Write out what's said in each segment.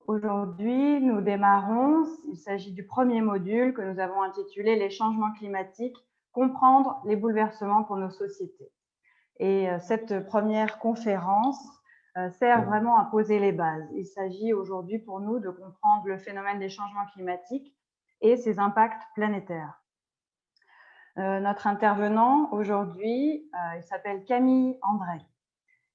Aujourd'hui, nous démarrons, il s'agit du premier module que nous avons intitulé « Les changements climatiques, comprendre les bouleversements pour nos sociétés ». Et cette première conférence sert vraiment à poser les bases. Il s'agit aujourd'hui pour nous de comprendre le phénomène des changements climatiques et ses impacts planétaires. Notre intervenant aujourd'hui, il s'appelle Camille André.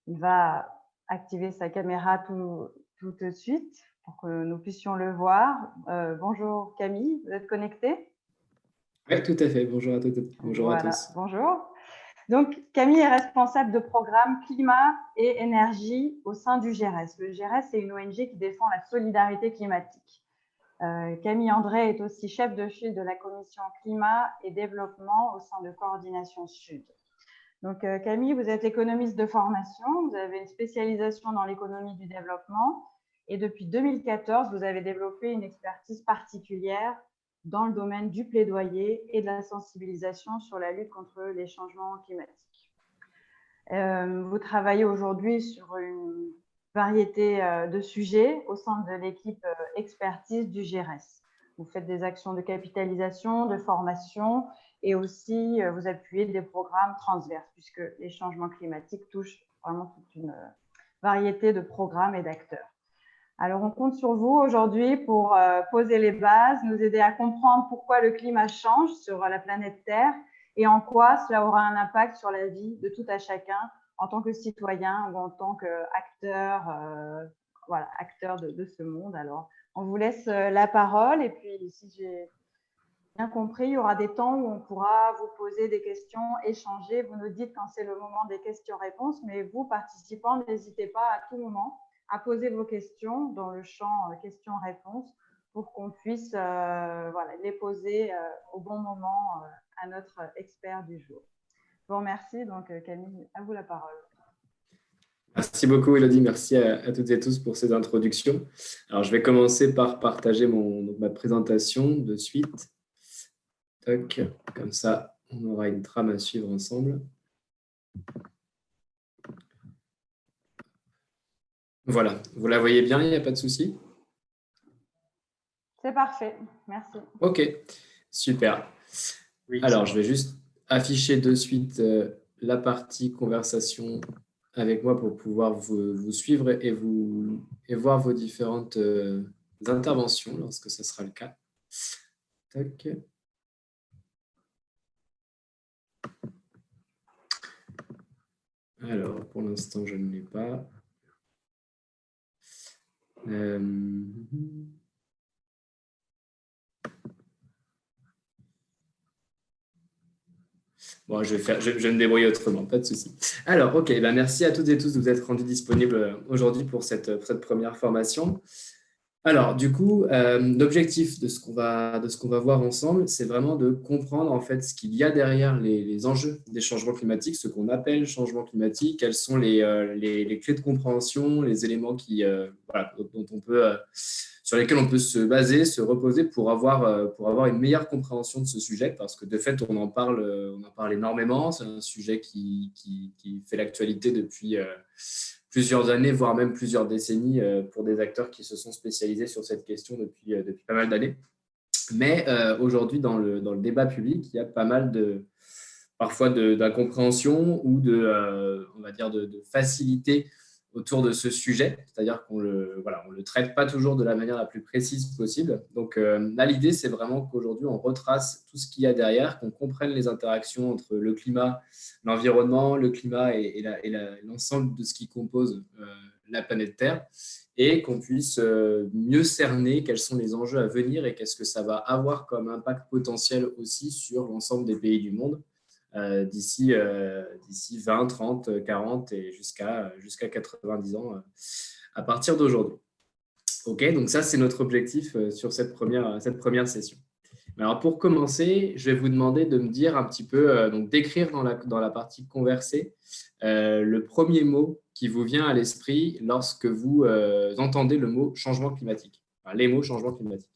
Il va activer sa caméra tout de suite pour que nous puissions le voir. Bonjour Camille, vous êtes connecté? Oui, tout à fait. Bonjour à toutes. Bonjour à tous. Bonjour. Donc, Camille est responsable de programme climat et énergie au sein du GERES. Le GERES, c'est une ONG qui défend la solidarité climatique. Camille André est aussi chef de file de la commission climat et développement au sein de Coordination Sud. Donc, Camille, vous êtes économiste de formation, vous avez une spécialisation dans l'économie du développement et depuis 2014, vous avez développé une expertise particulière dans le domaine du plaidoyer et de la sensibilisation sur la lutte contre les changements climatiques. Vous travaillez aujourd'hui sur une variété de sujets au sein de l'équipe expertise du GERES. Vous faites des actions de capitalisation, de formation et aussi vous appuyez des programmes transverses puisque les changements climatiques touchent vraiment toute une variété de programmes et d'acteurs. Alors, on compte sur vous aujourd'hui pour poser les bases, nous aider à comprendre pourquoi le climat change sur la planète Terre et en quoi cela aura un impact sur la vie de tout à chacun en tant que citoyen ou en tant qu'acteur acteur de ce monde. Alors, on vous laisse la parole et puis, si j'ai bien compris, il y aura des temps où on pourra vous poser des questions, échanger. Vous nous dites quand c'est le moment des questions-réponses, mais vous, participants, n'hésitez pas à tout moment à poser vos questions dans le champ questions-réponses pour qu'on puisse les poser au bon moment à notre expert du jour. Je vous remercie. Donc, Camille, à vous la parole. Merci beaucoup, Elodie. Merci à toutes et tous pour ces introductions. Alors, je vais commencer par partager ma présentation de suite. Toc, comme ça, on aura une trame à suivre ensemble. Voilà, vous la voyez bien, il n'y a pas de souci? C'est parfait, merci. Ok, super. Oui, alors, je vais juste afficher de suite la partie conversation avec moi pour pouvoir vous suivre et voir vos différentes interventions lorsque ce sera le cas. Tac. Alors, pour l'instant, je ne l'ai pas. Bon, je vais me débrouiller autrement, pas de souci. Alors, ok, merci à toutes et tous de vous être rendus disponibles aujourd'hui pour cette première formation. Alors, du coup, l'objectif de ce qu'on va voir ensemble, c'est vraiment de comprendre en fait ce qu'il y a derrière les enjeux des changements climatiques, ce qu'on appelle changement climatique, quelles sont les clés de compréhension, les éléments sur lesquels on peut se baser, se reposer pour avoir une meilleure compréhension de ce sujet, parce que de fait, on en parle énormément. C'est un sujet qui fait l'actualité depuis plusieurs années, voire même plusieurs décennies pour des acteurs qui se sont spécialisés sur cette question depuis pas mal d'années. Mais aujourd'hui, dans le débat public, il y a pas mal parfois d'incompréhension ou de facilité autour de ce sujet, c'est-à-dire qu'on le traite pas toujours de la manière la plus précise possible. Donc là, l'idée, c'est vraiment qu'aujourd'hui, on retrace tout ce qu'il y a derrière, qu'on comprenne les interactions entre le climat, l'environnement, le climat et l'ensemble de ce qui compose la planète Terre, et qu'on puisse mieux cerner quels sont les enjeux à venir et qu'est-ce que ça va avoir comme impact potentiel aussi sur l'ensemble des pays du monde d'ici 20, 30, 40 et jusqu'à 90 ans à partir d'aujourd'hui. Ok, donc ça, c'est notre objectif sur cette première session. Alors, pour commencer, je vais vous demander de me dire un petit peu, donc d'écrire dans la partie conversée, le premier mot qui vous vient à l'esprit lorsque vous entendez le mot changement climatique. Enfin, les mots changement climatique.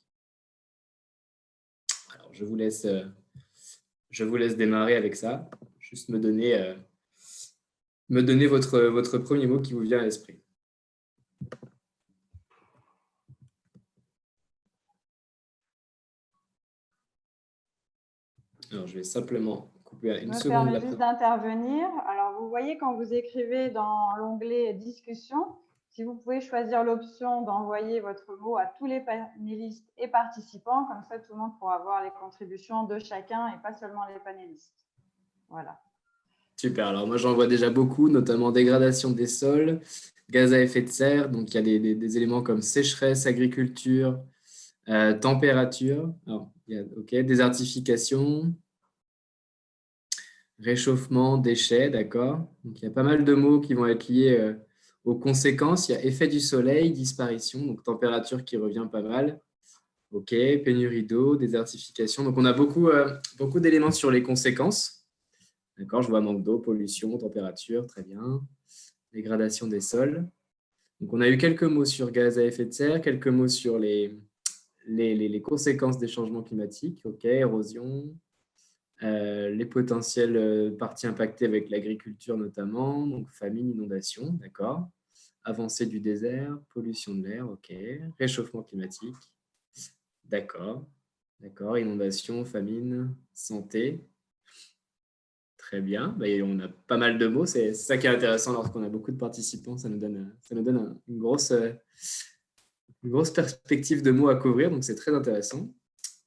Alors, je vous laisse démarrer avec ça. Juste me donner votre premier mot qui vous vient à l'esprit. Alors, je vais simplement couper à Je une me seconde permets la juste présentation. d'intervenir. Alors, vous voyez quand vous écrivez dans l'onglet discussion, si vous pouvez choisir l'option d'envoyer votre mot à tous les panélistes et participants, comme ça tout le monde pourra voir les contributions de chacun et pas seulement les panélistes. Voilà. Super. Alors, moi, j'en vois déjà beaucoup, notamment dégradation des sols, gaz à effet de serre. Donc, il y a des éléments comme sécheresse, agriculture, température. Alors, OK, désertification, réchauffement, déchets, d'accord. Donc, il y a pas mal de mots qui vont être liés aux conséquences. Il y a effet du soleil, disparition, donc température qui revient pas mal. OK, pénurie d'eau, désertification. Donc, on a beaucoup d'éléments sur les conséquences. D'accord, je vois manque d'eau, pollution, température, très bien. Dégradation des sols. Donc, on a eu quelques mots sur gaz à effet de serre, quelques mots sur les conséquences des changements climatiques. OK, érosion, les potentielles parties impactées avec l'agriculture notamment, donc famine, inondation, d'accord. Avancée du désert, pollution de l'air, OK. Réchauffement climatique, d'accord. D'accord, inondation, famine, santé, très bien. Bah, on a pas mal de mots, c'est ça qui est intéressant lorsqu'on a beaucoup de participants, ça nous donne une grosse perspective de mots à couvrir, donc c'est très intéressant.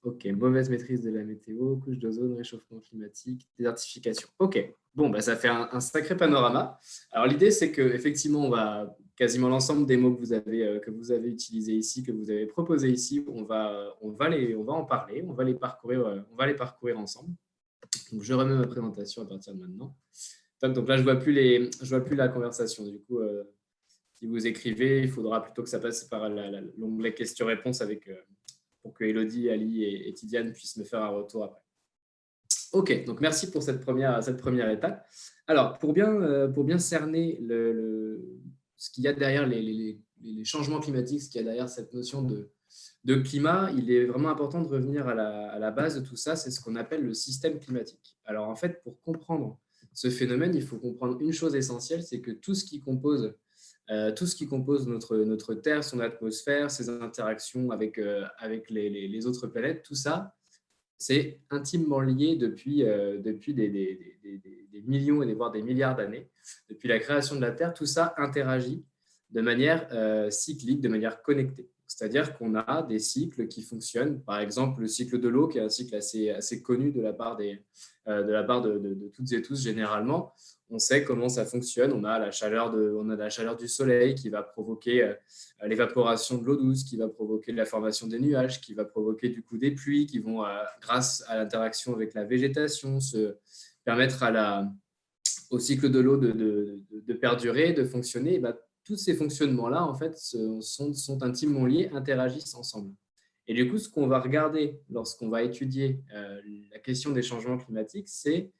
Ok, mauvaise maîtrise de la météo, couche d'ozone, réchauffement climatique, désertification. Ok, bon, bah, ça fait un sacré panorama. Alors l'idée, c'est que effectivement, on va quasiment l'ensemble des mots que vous avez utilisés ici, que vous avez proposés ici, on va en parler, on va les parcourir ensemble. Donc je remets ma présentation à partir de maintenant. Donc là, je vois plus la conversation. Du coup, si vous écrivez, il faudra plutôt que ça passe par l'onglet questions-réponses pour que Elodie, Ali et Tidiane puissent me faire un retour après. Ok, donc merci pour cette première étape. Alors, pour bien cerner ce qu'il y a derrière les changements climatiques, ce qu'il y a derrière cette notion de climat, il est vraiment important de revenir à la base de tout ça, c'est ce qu'on appelle le système climatique. Alors, en fait, pour comprendre ce phénomène, il faut comprendre une chose essentielle, c'est que tout ce qui compose notre Terre, son atmosphère, ses interactions avec les autres planètes, tout ça, c'est intimement lié depuis des millions et voire des milliards d'années. Depuis la création de la Terre, tout ça interagit de manière cyclique, de manière connectée. C'est-à-dire qu'on a des cycles qui fonctionnent. Par exemple, le cycle de l'eau, qui est un cycle assez connu de la part de toutes et tous généralement. On sait comment ça fonctionne. On a la chaleur du soleil qui va provoquer l'évaporation de l'eau douce, qui va provoquer la formation des nuages, qui va provoquer du coup des pluies qui vont, grâce à l'interaction avec la végétation, se permettre au cycle de l'eau de perdurer, de fonctionner. Et ben, tous ces fonctionnements-là, en fait, sont intimement liés, interagissent ensemble. Et du coup, ce qu'on va regarder lorsqu'on va étudier la question des changements climatiques, c'est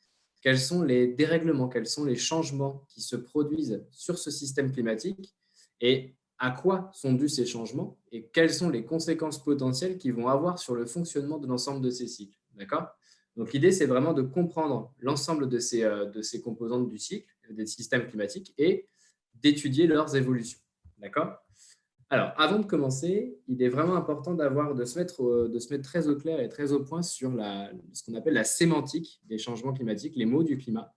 quels sont les dérèglements, quels sont les changements qui se produisent sur ce système climatique et à quoi sont dus ces changements et quelles sont les conséquences potentielles qu'ils vont avoir sur le fonctionnement de l'ensemble de ces cycles. D'accord ? Donc, l'idée, c'est vraiment de comprendre l'ensemble de ces composantes du cycle, des systèmes climatiques, et d'étudier leurs évolutions. D'accord ? Alors, avant de commencer, il est vraiment important de se mettre très au clair et très au point sur ce qu'on appelle la sémantique des changements climatiques, les mots du climat.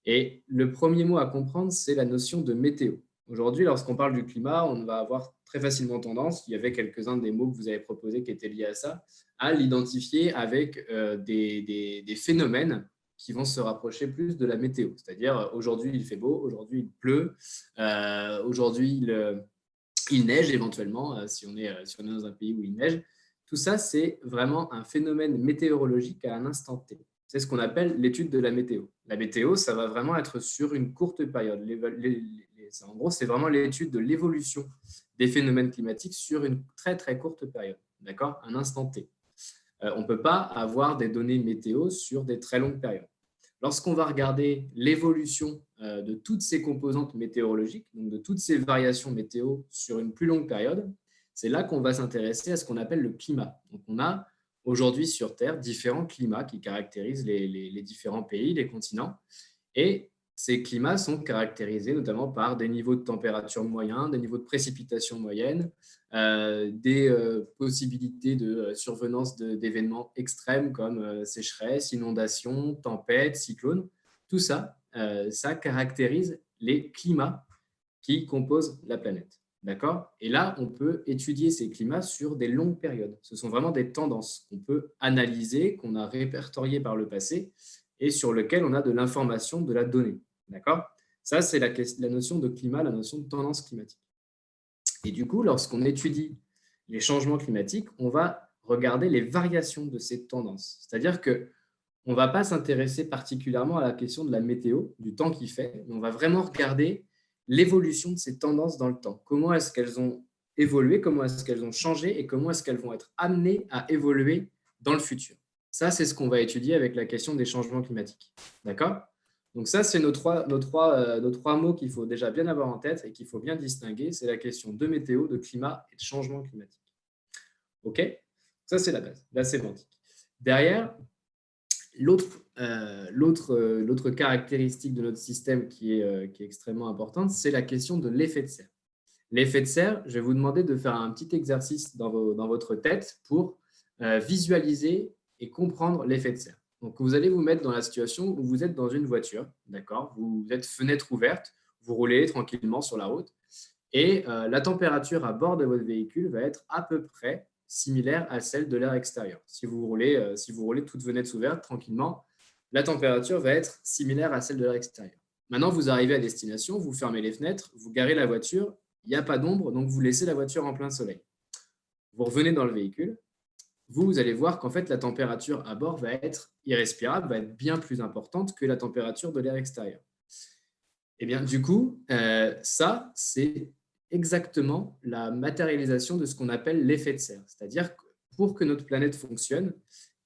Et le premier mot à comprendre, c'est la notion de météo. Aujourd'hui, lorsqu'on parle du climat, on va avoir très facilement tendance, il y avait quelques-uns des mots que vous avez proposés qui étaient liés à ça, à l'identifier avec des phénomènes qui vont se rapprocher plus de la météo. C'est-à-dire, aujourd'hui, il fait beau, aujourd'hui, il pleut, aujourd'hui, il neige éventuellement, si on est dans un pays où il neige. Tout ça, c'est vraiment un phénomène météorologique à un instant T. C'est ce qu'on appelle l'étude de la météo. La météo, ça va vraiment être sur une courte période. En gros, c'est vraiment l'étude de l'évolution des phénomènes climatiques sur une très, très courte période. D'accord ? Un instant T. On ne peut pas avoir des données météo sur des très longues périodes. Lorsqu'on va regarder l'évolution de toutes ces composantes météorologiques, donc de toutes ces variations météo sur une plus longue période, c'est là qu'on va s'intéresser à ce qu'on appelle le climat. Donc, on a aujourd'hui sur Terre différents climats qui caractérisent les différents pays, les continents. Et Ces climats sont caractérisés notamment par des niveaux de température moyens, des niveaux de précipitation moyennes, des possibilités de survenance d'événements extrêmes comme sécheresse, inondations, tempêtes, cyclones. Tout ça, ça caractérise les climats qui composent la planète. D'accord? Et là, on peut étudier ces climats sur des longues périodes. Ce sont vraiment des tendances qu'on peut analyser, qu'on a répertoriées par le passé et sur lesquelles on a de l'information, de la donnée. D'accord? Ça, c'est la notion de climat, la notion de tendance climatique. Et du coup, lorsqu'on étudie les changements climatiques, on va regarder les variations de ces tendances. C'est-à-dire que on ne va pas s'intéresser particulièrement à la question de la météo, du temps qu'il fait, mais on va vraiment regarder l'évolution de ces tendances dans le temps. Comment est-ce qu'elles ont évolué, comment est-ce qu'elles ont changé et comment est-ce qu'elles vont être amenées à évoluer dans le futur. Ça, c'est ce qu'on va étudier avec la question des changements climatiques. D'accord? Donc ça, c'est nos trois mots qu'il faut déjà bien avoir en tête et qu'il faut bien distinguer. C'est la question de météo, de climat et de changement climatique. OK? Ça, c'est la base, la sémantique. Derrière, l'autre caractéristique de notre système qui est extrêmement importante, c'est la question de l'effet de serre. L'effet de serre, je vais vous demander de faire un petit exercice dans votre tête pour visualiser et comprendre l'effet de serre. Donc, vous allez vous mettre dans la situation où vous êtes dans une voiture, d'accord? Vous êtes fenêtre ouverte, vous roulez tranquillement sur la route et la température à bord de votre véhicule va être à peu près similaire à celle de l'air extérieur. Si vous roulez toutes fenêtres ouvertes tranquillement, la température va être similaire à celle de l'air extérieur. Maintenant, vous arrivez à destination, vous fermez les fenêtres, vous garez la voiture, il n'y a pas d'ombre, donc vous laissez la voiture en plein soleil. Vous revenez dans le véhicule, vous allez voir qu'en fait, la température à bord va être irrespirable, va être bien plus importante que la température de l'air extérieur. Et bien, du coup, ça, c'est exactement la matérialisation de ce qu'on appelle l'effet de serre. C'est-à-dire que pour que notre planète fonctionne,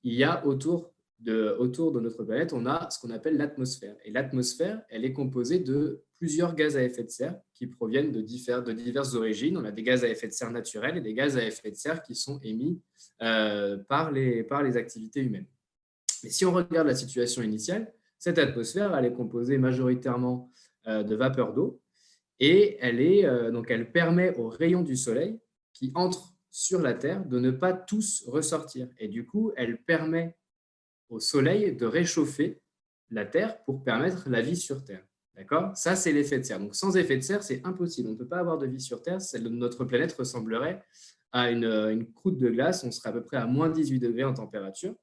il y a autour de notre planète, on a ce qu'on appelle l'atmosphère. Et l'atmosphère, elle est composée de plusieurs gaz à effet de serre qui proviennent de diverses origines. On a des gaz à effet de serre naturels et des gaz à effet de serre qui sont émis par les activités humaines. Mais si on regarde la situation initiale, cette atmosphère, elle est composée majoritairement de vapeur d'eau et elle permet aux rayons du soleil qui entrent sur la Terre de ne pas tous ressortir. Et du coup, elle permet au soleil de réchauffer la Terre pour permettre la vie sur Terre. D'accord? Ça, c'est l'effet de serre. Donc, sans effet de serre, c'est impossible. On ne peut pas avoir de vie sur Terre. Notre planète ressemblerait à une croûte de glace. On serait à peu près à moins 18 degrés en température.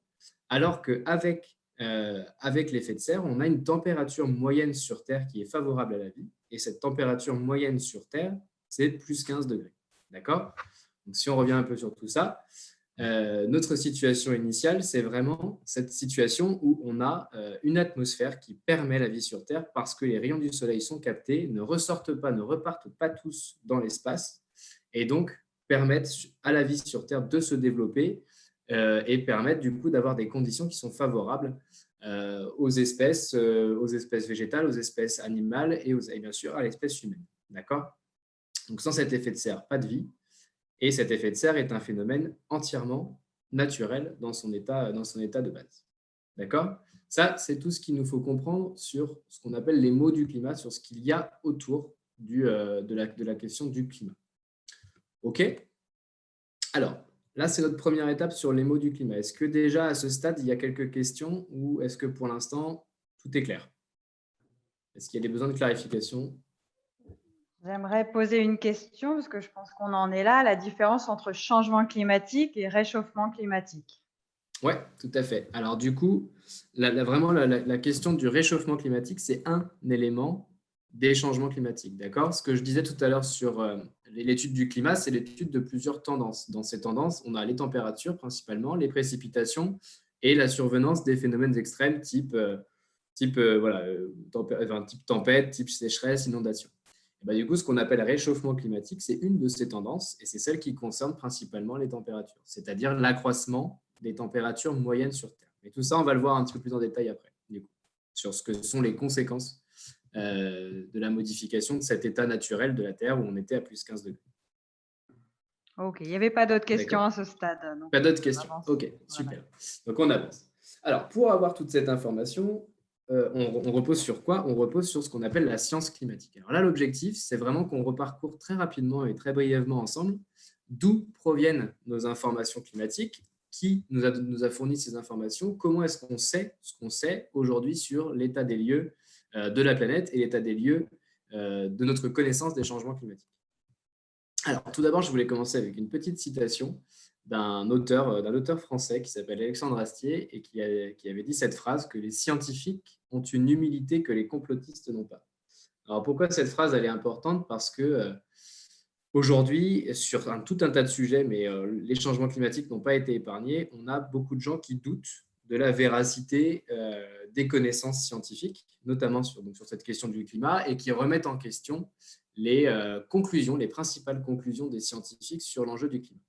Alors qu'avec l'effet de serre, on a une température moyenne sur Terre qui est favorable à la vie. Et cette température moyenne sur Terre, c'est plus 15 degrés. D'accord? Donc, si on revient un peu sur tout ça, notre situation initiale, c'est vraiment cette situation où on a une atmosphère qui permet la vie sur Terre parce que les rayons du soleil sont captés, ne ressortent pas, ne repartent pas tous dans l'espace et donc permettent à la vie sur Terre de se développer et permettent du coup d'avoir des conditions qui sont favorables aux espèces végétales, aux espèces animales et bien sûr à l'espèce humaine. D'accord? Donc sans cet effet de serre, pas de vie. Et cet effet de serre est un phénomène entièrement naturel dans son état de base. D'accord? Ça, c'est tout ce qu'il nous faut comprendre sur ce qu'on appelle les mots du climat, sur ce qu'il y a autour de la question du climat. OK? Alors, là, c'est notre première étape sur les mots du climat. Est-ce que déjà, à ce stade, il y a quelques questions ou est-ce que pour l'instant, tout est clair? Est-ce qu'il y a des besoins de clarification? J'aimerais poser une question parce que je pense qu'on en est là, la différence entre changement climatique et réchauffement climatique. Oui, tout à fait. Alors du coup, vraiment la question du réchauffement climatique, c'est un élément des changements climatiques. D'accord? Ce que je disais tout à l'heure sur l'étude du climat, c'est l'étude de plusieurs tendances. Dans ces tendances, on a les températures principalement, les précipitations et la survenance des phénomènes extrêmes type tempête, type sécheresse, inondation. Et ben, du coup, ce qu'on appelle réchauffement climatique, c'est une de ces tendances et c'est celle qui concerne principalement les températures, c'est-à-dire l'accroissement des températures moyennes sur Terre. Et tout ça, on va le voir un petit peu plus en détail après, du coup, sur ce que sont les conséquences de la modification de cet état naturel de la Terre où on était à plus 15 degrés. Ok, il n'y avait pas d'autres questions D'accord. à ce stade. Pas d'autres questions? Ok, super. Voilà. Donc, on avance. Alors, pour avoir toute cette information, on repose sur quoi? On repose sur ce qu'on appelle la science climatique. Alors là, l'objectif, c'est vraiment qu'on reparcourt très rapidement et très brièvement ensemble d'où proviennent nos informations climatiques, qui nous a fourni ces informations, comment est-ce qu'on sait ce qu'on sait aujourd'hui sur l'état des lieux de la planète et l'état des lieux de notre connaissance des changements climatiques. Alors, tout d'abord, je voulais commencer avec une petite citation d'un auteur français qui s'appelle Alexandre Astier et qui avait dit cette phrase que les scientifiques ont une humilité que les complotistes n'ont pas. Alors, pourquoi cette phrase elle est importante? Parce que aujourd'hui, sur tout un tas de sujets, mais les changements climatiques n'ont pas été épargnés, on a beaucoup de gens qui doutent de la véracité des connaissances scientifiques, notamment sur cette question du climat, et qui remettent en question les principales conclusions des scientifiques sur l'enjeu du climat.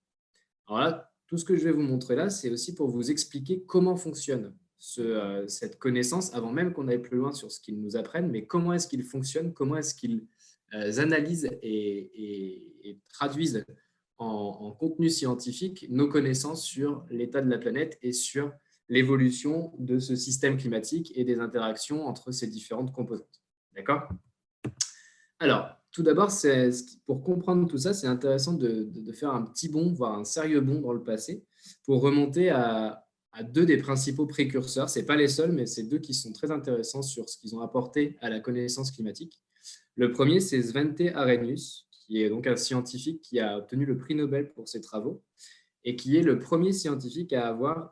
Alors là, tout ce que je vais vous montrer là, c'est aussi pour vous expliquer comment fonctionne cette connaissance, avant même qu'on aille plus loin sur ce qu'ils nous apprennent, mais comment est-ce qu'ils fonctionnent, comment est-ce qu'ils analysent et traduisent en contenu scientifique nos connaissances sur l'état de la planète et sur l'évolution de ce système climatique et des interactions entre ces différentes composantes. D'accord? Alors, tout d'abord, pour comprendre tout ça, c'est intéressant de faire un petit bond, voire un sérieux bond dans le passé, pour remonter à deux des principaux précurseurs. Ce n'est pas les seuls, mais c'est deux qui sont très intéressants sur ce qu'ils ont apporté à la connaissance climatique. Le premier, c'est Svante Arrhenius, qui est donc un scientifique qui a obtenu le prix Nobel pour ses travaux et qui est le premier scientifique à avoir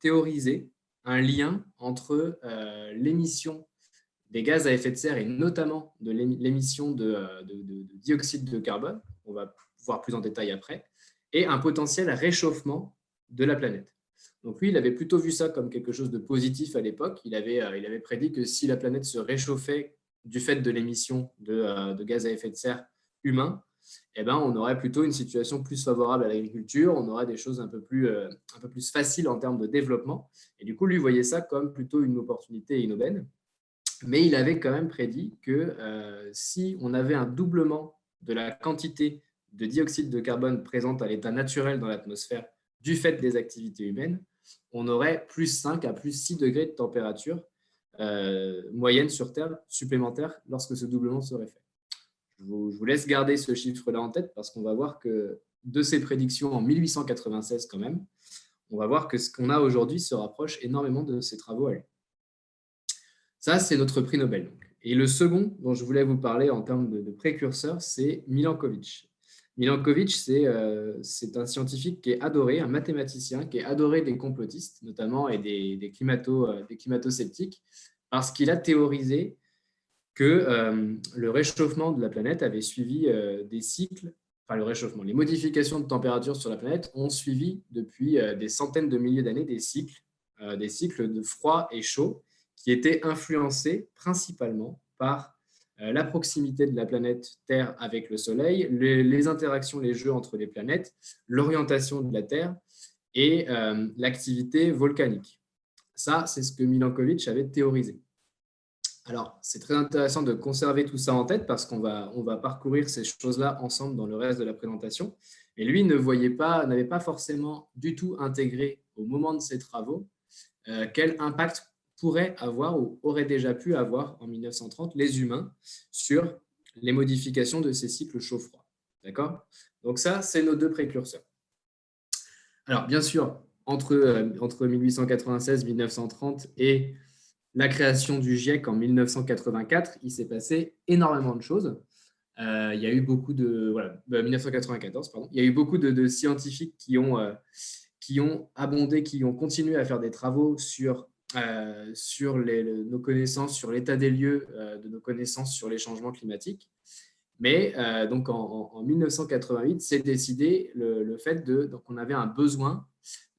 théorisé un lien entre l'émission des gaz à effet de serre et notamment de l'émission de dioxyde de carbone, on va voir plus en détail après, et un potentiel réchauffement de la planète. Donc lui, il avait plutôt vu ça comme quelque chose de positif à l'époque. Il avait prédit que si la planète se réchauffait du fait de l'émission de gaz à effet de serre humain, eh ben, on aurait plutôt une situation plus favorable à l'agriculture, on aurait des choses un peu plus faciles en termes de développement. Et du coup, lui voyait ça comme plutôt une opportunité et une aubaine. Mais il avait quand même prédit que si on avait un doublement de la quantité de dioxyde de carbone présente à l'état naturel dans l'atmosphère du fait des activités humaines, on aurait plus 5 à plus 6 degrés de température moyenne sur Terre supplémentaire lorsque ce doublement serait fait. Je vous laisse garder ce chiffre-là en tête parce qu'on va voir que de ces prédictions en 1896 quand même, on va voir que ce qu'on a aujourd'hui se rapproche énormément de ces travaux à lui. Ça, c'est notre prix Nobel. Et le second dont je voulais vous parler en termes de précurseur, c'est Milankovitch. Milankovitch, c'est un scientifique qui est adoré, un mathématicien qui est adoré des complotistes, notamment, et des climato-sceptiques, parce qu'il a théorisé que le réchauffement de la planète avait suivi des cycles, enfin le réchauffement, les modifications de température sur la planète ont suivi depuis des centaines de milliers d'années des cycles de froid et chaud, qui étaient influencés principalement par la proximité de la planète Terre avec le Soleil, les interactions, les jeux entre les planètes, l'orientation de la Terre et l'activité volcanique. Ça, c'est ce que Milankovitch avait théorisé. Alors, c'est très intéressant de conserver tout ça en tête parce qu'on va parcourir ces choses-là ensemble dans le reste de la présentation. Et lui n'avait pas forcément du tout intégré au moment de ses travaux quel impact pourrait avoir ou aurait déjà pu avoir en 1930 les humains sur les modifications de ces cycles chaud-froid. D'accord? Donc ça, c'est nos deux précurseurs. Alors, bien sûr, entre 1896 et 1930 et la création du GIEC en 1984, il s'est passé énormément de choses. Il y a eu beaucoup de… Voilà, 1994, pardon. Il y a eu beaucoup de scientifiques qui ont abondé, qui ont continué à faire des travaux sur nos connaissances, sur l'état des lieux de nos connaissances sur les changements climatiques. Mais donc en 1988, c'est décidé le fait qu'on avait un besoin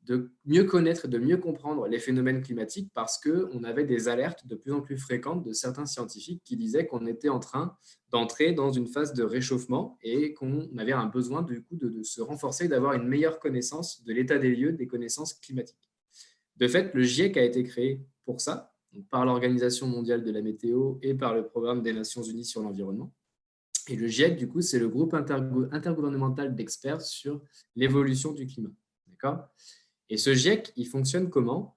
de mieux connaître et de mieux comprendre les phénomènes climatiques parce qu'on avait des alertes de plus en plus fréquentes de certains scientifiques qui disaient qu'on était en train d'entrer dans une phase de réchauffement et qu'on avait un besoin du coup de se renforcer, d'avoir une meilleure connaissance de l'état des lieux des connaissances climatiques. De fait, le GIEC a été créé pour ça, donc par l'Organisation mondiale de la météo et par le Programme des Nations unies sur l'environnement. Et le GIEC, du coup, c'est le groupe intergouvernemental d'experts sur l'évolution du climat. D'accord ? Et ce GIEC, il fonctionne comment ?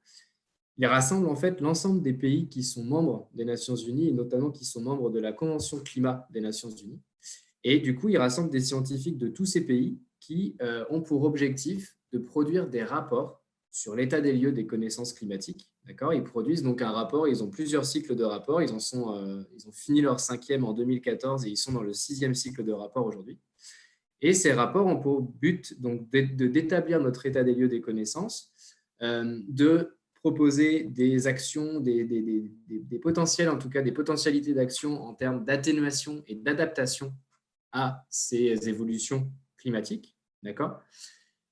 Il rassemble en fait l'ensemble des pays qui sont membres des Nations Unies et notamment qui sont membres de la Convention climat des Nations Unies. Et du coup, il rassemble des scientifiques de tous ces pays qui ont pour objectif de produire des rapports sur l'état des lieux des connaissances climatiques. D'accord ? Ils produisent donc un rapport, ils ont plusieurs cycles de rapports, ils ont fini leur 5e en 2014 et ils sont dans le 6e cycle de rapport aujourd'hui. Et ces rapports ont pour but donc d'établir notre état des lieux des connaissances, de proposer des actions, des potentiels, en tout cas des potentialités d'action en termes d'atténuation et d'adaptation à ces évolutions climatiques. D'accord ?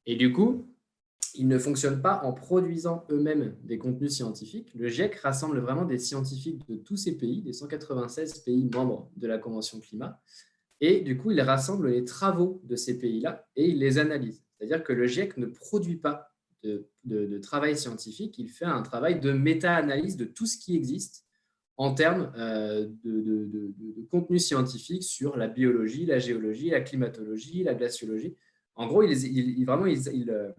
Et du coup, ils ne fonctionnent pas en produisant eux-mêmes des contenus scientifiques. Le GIEC rassemble vraiment des scientifiques de tous ces pays, des 196 pays membres de la Convention climat. Et du coup, il rassemble les travaux de ces pays-là et il les analyse. C'est-à-dire que le GIEC ne produit pas de travail scientifique, il fait un travail de méta-analyse de tout ce qui existe en termes de contenu scientifique sur la biologie, la géologie, la climatologie, la glaciologie. En gros, ils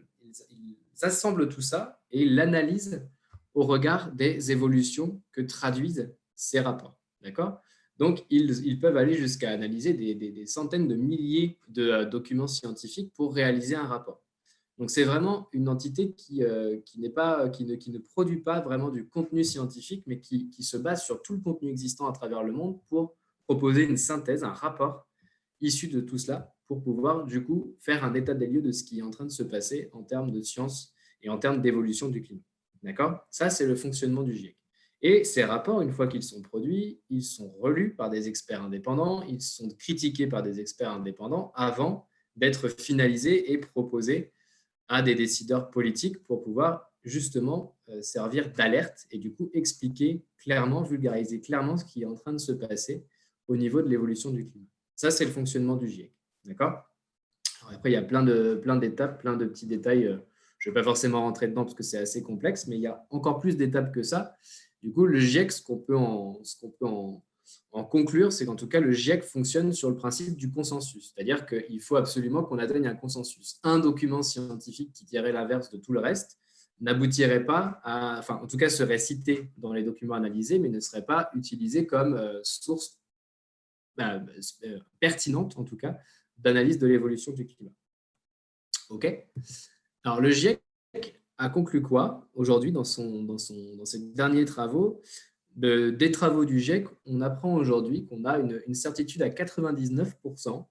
assemblent tout ça et ils l'analysent au regard des évolutions que traduisent ces rapports. D'accord ? Donc, ils peuvent aller jusqu'à analyser des centaines de milliers de documents scientifiques pour réaliser un rapport. Donc, c'est vraiment une entité qui ne produit pas vraiment du contenu scientifique, mais qui se base sur tout le contenu existant à travers le monde pour proposer une synthèse, un rapport issu de tout cela pour pouvoir, du coup, faire un état des lieux de ce qui est en train de se passer en termes de science et en termes d'évolution du climat. D'accord ? Ça, c'est le fonctionnement du GIEC. Et ces rapports, une fois qu'ils sont produits, ils sont relus par des experts indépendants, ils sont critiqués par des experts indépendants avant d'être finalisés et proposés à des décideurs politiques pour pouvoir justement servir d'alerte et du coup expliquer clairement, vulgariser clairement ce qui est en train de se passer au niveau de l'évolution du climat. Ça, c'est le fonctionnement du GIEC. D'accord ? Après, il y a plein d'étapes, plein de petits détails. Je ne vais pas forcément rentrer dedans parce que c'est assez complexe, mais il y a encore plus d'étapes que ça. Du coup, le GIEC, ce qu'on peut en conclure, c'est qu'en tout cas, le GIEC fonctionne sur le principe du consensus. C'est-à-dire qu'il faut absolument qu'on atteigne un consensus. Un document scientifique qui dirait l'inverse de tout le reste n'aboutirait pas à, enfin, en tout cas, serait cité dans les documents analysés, mais ne serait pas utilisé comme source pertinente, en tout cas, d'analyse de l'évolution du climat. OK ? Alors, le GIEC a conclu quoi aujourd'hui dans ses derniers travaux ? Des travaux du GIEC, on apprend aujourd'hui qu'on a une certitude à 99%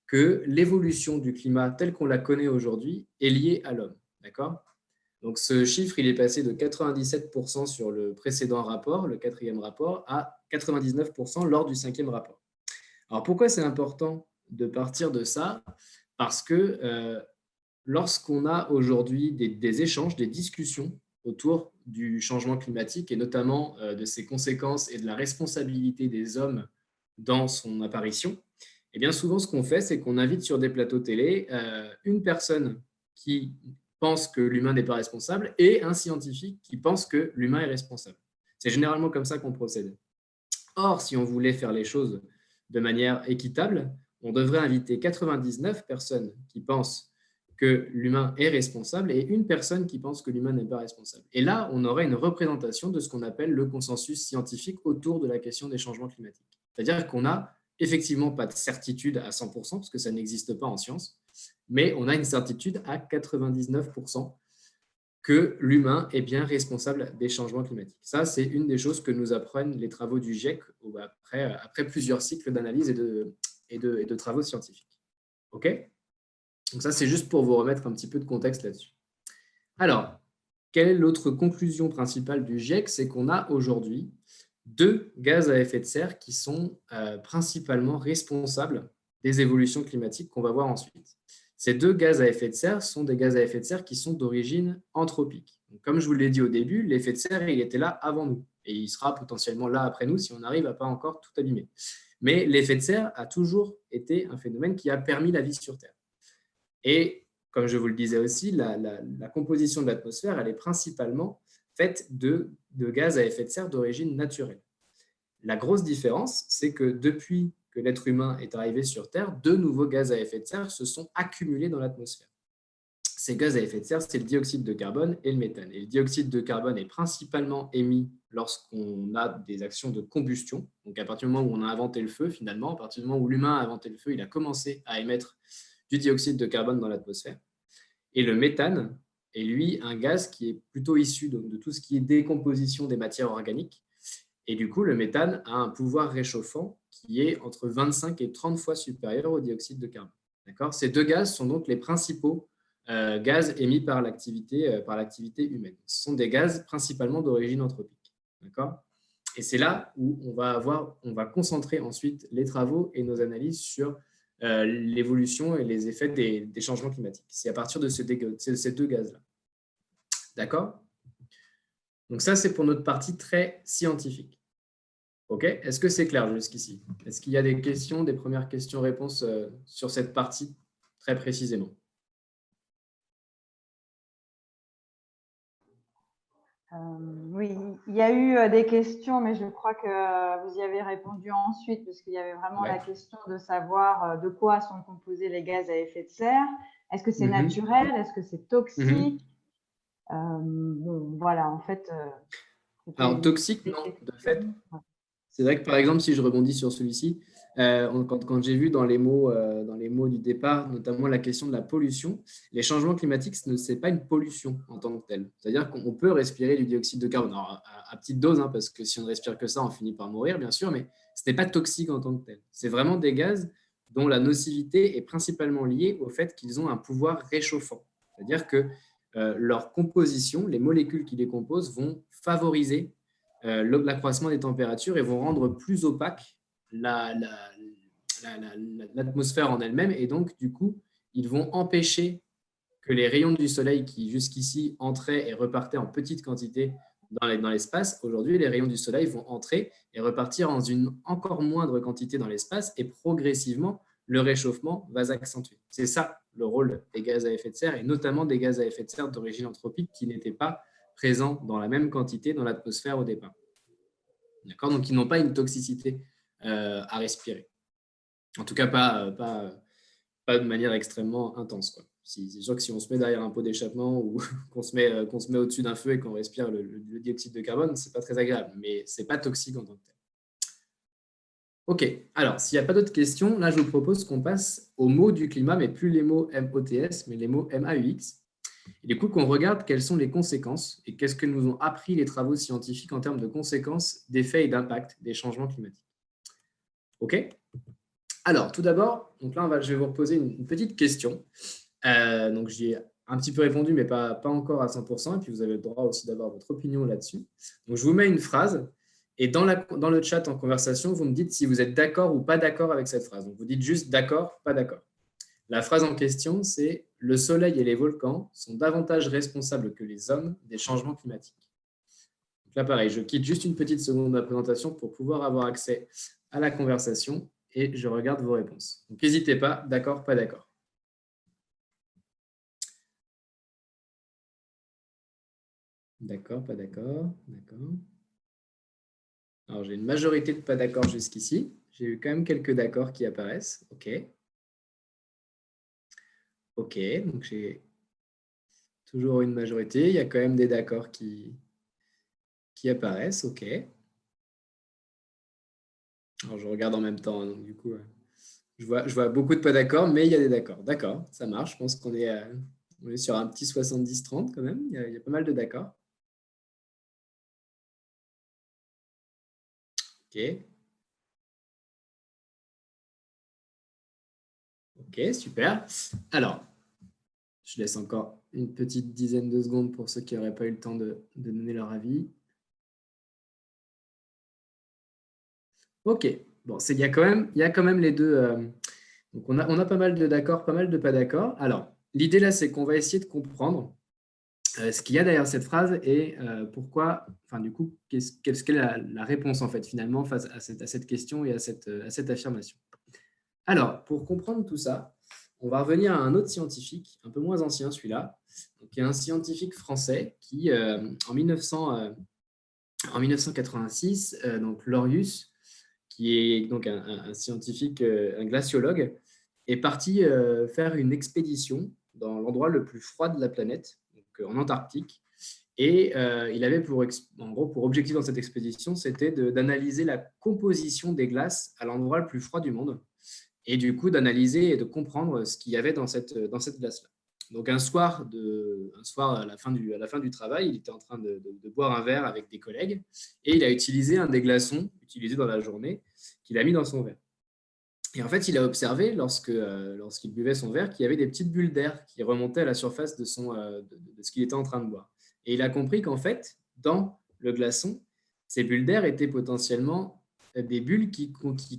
que l'évolution du climat telle qu'on la connaît aujourd'hui est liée à l'homme. D'accord ? Donc, ce chiffre, il est passé de 97% sur le précédent rapport, le 4e rapport, à 99% lors du 5e rapport. Alors, pourquoi c'est important de partir de ça ? Parce que lorsqu'on a aujourd'hui des échanges, des discussions autour du changement climatique et notamment de ses conséquences et de la responsabilité des hommes dans son apparition, et bien souvent, ce qu'on fait, c'est qu'on invite sur des plateaux télé une personne qui pense que l'humain n'est pas responsable et un scientifique qui pense que l'humain est responsable. C'est généralement comme ça qu'on procède. Or, si on voulait faire les choses de manière équitable, on devrait inviter 99 personnes qui pensent que l'humain est responsable et une personne qui pense que l'humain n'est pas responsable. Et là, on aurait une représentation de ce qu'on appelle le consensus scientifique autour de la question des changements climatiques. C'est-à-dire qu'on n'a effectivement pas de certitude à 100%, parce que ça n'existe pas en science, mais on a une certitude à 99% que l'humain est bien responsable des changements climatiques. Ça, c'est une des choses que nous apprennent les travaux du GIEC après plusieurs cycles d'analyse et de travaux scientifiques. OK ? Donc ça, c'est juste pour vous remettre un petit peu de contexte là-dessus. Alors, quelle est l'autre conclusion principale du GIEC ? C'est qu'on a aujourd'hui 2 gaz à effet de serre qui sont principalement responsables des évolutions climatiques qu'on va voir ensuite. Ces 2 gaz à effet de serre sont des gaz à effet de serre qui sont d'origine anthropique. Donc, comme je vous l'ai dit au début, l'effet de serre, il était là avant nous et il sera potentiellement là après nous si on n'arrive à pas encore tout abîmer. Mais l'effet de serre a toujours été un phénomène qui a permis la vie sur Terre. Et comme je vous le disais aussi, la composition de l'atmosphère, elle est principalement faite de gaz à effet de serre d'origine naturelle. La grosse différence, c'est que depuis que l'être humain est arrivé sur Terre, 2 nouveaux gaz à effet de serre se sont accumulés dans l'atmosphère. ces gaz à effet de serre, c'est le dioxyde de carbone et le méthane. Et le dioxyde de carbone est principalement émis lorsqu'on a des actions de combustion. Donc, à partir du moment où on a inventé le feu, finalement, à partir du moment où l'humain a inventé le feu, il a commencé à émettre du dioxyde de carbone dans l'atmosphère. Et le méthane est, lui, un gaz qui est plutôt issu de tout ce qui est décomposition des matières organiques. Et du coup, le méthane a un pouvoir réchauffant qui est entre 25 et 30 fois supérieur au dioxyde de carbone. D'accord ? Ces deux gaz sont donc les principaux gaz émis par l'activité humaine. Ce sont des gaz principalement d'origine anthropique. D'accord ? Et c'est là où on va concentrer ensuite les travaux et nos analyses sur l'évolution et les effets des changements climatiques. C'est à partir de ces deux gaz-là. D'accord ? Donc ça, c'est pour notre partie très scientifique. OK ? Est-ce que c'est clair jusqu'ici ? Est-ce qu'il y a des questions, des premières questions-réponses sur cette partie très précisément ? Oui, il y a eu des questions, mais je crois que vous y avez répondu ensuite, parce qu'il y avait vraiment la question de savoir de quoi sont composés les gaz à effet de serre. Est-ce que c'est naturel ? Est-ce que c'est toxique ? Bon, voilà, en fait. Alors, toxique, non, de fait. C'est vrai que, par exemple, si je rebondis sur celui-ci, quand j'ai vu dans les mots du départ, notamment la question de la pollution, les changements climatiques, ce n'est pas une pollution en tant que telle. C'est-à-dire qu'on peut respirer du dioxyde de carbone, alors, à petite dose, hein, parce que si on ne respire que ça, on finit par mourir, bien sûr, mais ce n'est pas toxique en tant que tel. C'est vraiment des gaz dont la nocivité est principalement liée au fait qu'ils ont un pouvoir réchauffant. C'est-à-dire que leur composition, les molécules qui les composent, vont favoriser l'accroissement des températures et vont rendre plus opaque l'atmosphère en elle-même. Et donc, du coup, ils vont empêcher que les rayons du soleil qui jusqu'ici entraient et repartaient en petite quantité dans l'espace, aujourd'hui, les rayons du soleil vont entrer et repartir en une encore moindre quantité dans l'espace et progressivement, le réchauffement va s'accentuer. C'est ça le rôle des gaz à effet de serre et notamment des gaz à effet de serre d'origine anthropique qui n'étaient pas présents dans la même quantité dans l'atmosphère au départ. D'accord ? Donc, ils n'ont pas une toxicité à respirer. En tout cas, pas de manière extrêmement intense, quoi. C'est sûr que si on se met derrière un pot d'échappement ou qu'on se met au-dessus d'un feu et qu'on respire le dioxyde de carbone, ce n'est pas très agréable, mais ce n'est pas toxique en tant que tel. OK, alors, s'il n'y a pas d'autres questions, là, je vous propose qu'on passe aux mots du climat, mais plus les mots MOTS, mais les mots MAUX. Et du coup, qu'on regarde quelles sont les conséquences et qu'est-ce que nous ont appris les travaux scientifiques en termes de conséquences, d'effets et d'impact des changements climatiques. OK ? Alors, tout d'abord, donc là, je vais vous reposer une petite question. Donc, j'y ai un petit peu répondu, mais pas encore à 100%. Et puis, vous avez le droit aussi d'avoir votre opinion là-dessus. Donc, je vous mets une phrase. Et dans le chat en conversation, vous me dites si vous êtes d'accord ou pas d'accord avec cette phrase. Donc, vous dites juste d'accord, pas d'accord. La phrase en question, c'est « Le soleil et les volcans sont davantage responsables que les hommes des changements climatiques ». Donc là, pareil, je quitte juste une petite seconde de la présentation pour pouvoir avoir accès à la conversation et je regarde vos réponses. Donc, n'hésitez pas, d'accord, pas d'accord. D'accord, pas d'accord, d'accord. Alors, j'ai une majorité de pas d'accord jusqu'ici. J'ai eu quand même quelques d'accords qui apparaissent. OK. OK, donc j'ai toujours une majorité. Il y a quand même des d'accords qui apparaissent. OK. Alors, je regarde en même temps, hein, donc du coup, je vois beaucoup de pas d'accord, mais il y a des d'accords. D'accord, ça marche. Je pense qu'on est sur un petit 70-30 quand même. Il y a pas mal de d'accords. OK. OK, super. Alors, je laisse encore une petite dizaine de secondes pour ceux qui n'auraient pas eu le temps de donner leur avis. OK. Bon, il y a quand même les deux. Donc, on a pas mal de d'accord, pas mal de pas d'accord. Alors, l'idée là, c'est qu'on va essayer de comprendre ce qu'il y a derrière cette phrase et pourquoi, enfin, du coup, qu'est-ce qu'est la réponse, en fait, finalement, face à cette question et à cette affirmation. Alors, pour comprendre tout ça, on va revenir à un autre scientifique, un peu moins ancien celui-là, qui est un scientifique français qui, en 1986, donc Lorius, qui est donc un scientifique, un glaciologue, est parti faire une expédition dans l'endroit le plus froid de la planète, donc en Antarctique. Et il avait en gros, pour objectif dans cette expédition, c'était d'analyser la composition des glaces à l'endroit le plus froid du monde et du coup d'analyser et de comprendre ce qu'il y avait dans cette glace-là. Donc un soir à la fin du travail, il était en train de boire un verre avec des collègues et il a utilisé un des glaçons utilisés dans la journée qu'il a mis dans son verre. Et en fait, il a observé, lorsqu'il buvait son verre, qu'il y avait des petites bulles d'air qui remontaient à la surface de ce qu'il était en train de boire. Et il a compris qu'en fait, dans le glaçon, ces bulles d'air étaient potentiellement des bulles qui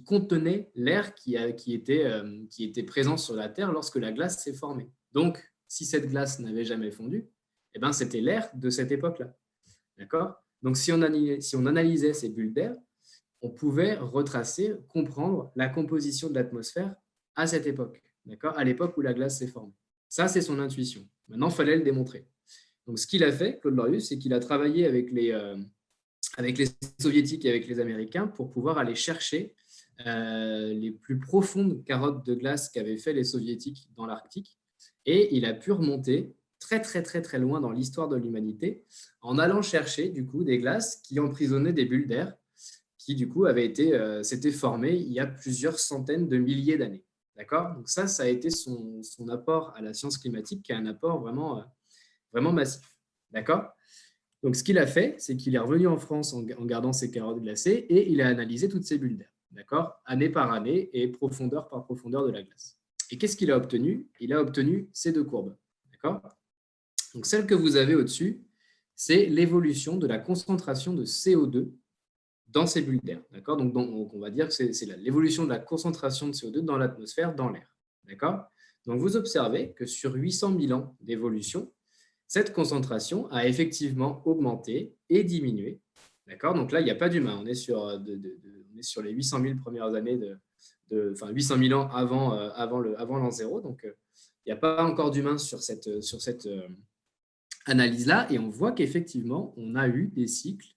contenaient l'air qui était présent sur la Terre lorsque la glace s'est formée. Donc, si cette glace n'avait jamais fondu, eh ben, c'était l'air de cette époque-là. D'accord ? Donc, si on analysait ces bulles d'air, on pouvait retracer, comprendre la composition de l'atmosphère à cette époque, d'accord ? À l'époque où la glace s'est formée. Ça, c'est son intuition. Maintenant, il fallait le démontrer. Donc, ce qu'il a fait, Claude Lorius, c'est qu'il a travaillé avec les Soviétiques et avec les Américains pour pouvoir aller chercher les plus profondes carottes de glace qu'avaient fait les Soviétiques dans l'Arctique. Et il a pu remonter très, très, très, très loin dans l'histoire de l'humanité en allant chercher, du coup, des glaces qui emprisonnaient des bulles d'air qui du coup s'était formé il y a plusieurs centaines de milliers d'années. D'accord ? Donc ça a été son apport à la science climatique, qui est un apport vraiment, vraiment massif. D'accord ? Donc ce qu'il a fait, c'est qu'il est revenu en France en gardant ses carottes glacées et il a analysé toutes ces bulles d'air, d'accord ? Année par année et profondeur par profondeur de la glace. Et qu'est-ce qu'il a obtenu ? Il a obtenu ces deux courbes. D'accord ? Donc celle que vous avez au-dessus, c'est l'évolution de la concentration de CO2 dans ces bulles d'air. D'accord ? Donc, on va dire que c'est l'évolution de la concentration de CO2 dans l'atmosphère, dans l'air. D'accord ? Donc, vous observez que sur 800 000 ans d'évolution, cette concentration a effectivement augmenté et diminué. D'accord ? Donc là, il n'y a pas d'humain. On est sur les 800 000 premières années, 800 000 ans avant l'an zéro. Donc, il n'y a pas encore d'humain sur cette analyse-là. Et on voit qu'effectivement, on a eu des cycles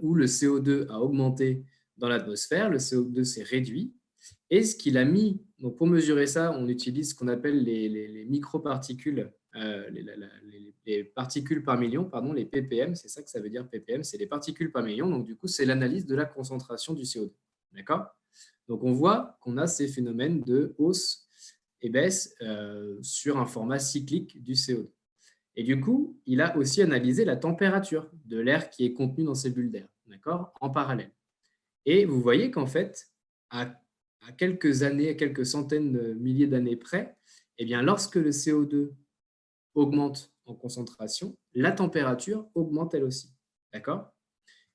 où le CO2 a augmenté dans l'atmosphère, le CO2 s'est réduit. Et ce qu'il a mis, donc pour mesurer ça, on utilise ce qu'on appelle les microparticules, les particules par million, pardon, les ppm, c'est ça que ça veut dire ppm, c'est les particules par million. Donc du coup, c'est l'analyse de la concentration du CO2. D'accord ? Donc on voit qu'on a ces phénomènes de hausse et baisse sur un format cyclique du CO2. Et du coup, il a aussi analysé la température de l'air qui est contenu dans ces bulles d'air, d'accord, en parallèle. Et vous voyez qu'en fait, à quelques années, à quelques centaines de milliers d'années près, eh bien, lorsque le CO2 augmente en concentration, la température augmente elle aussi, d'accord ?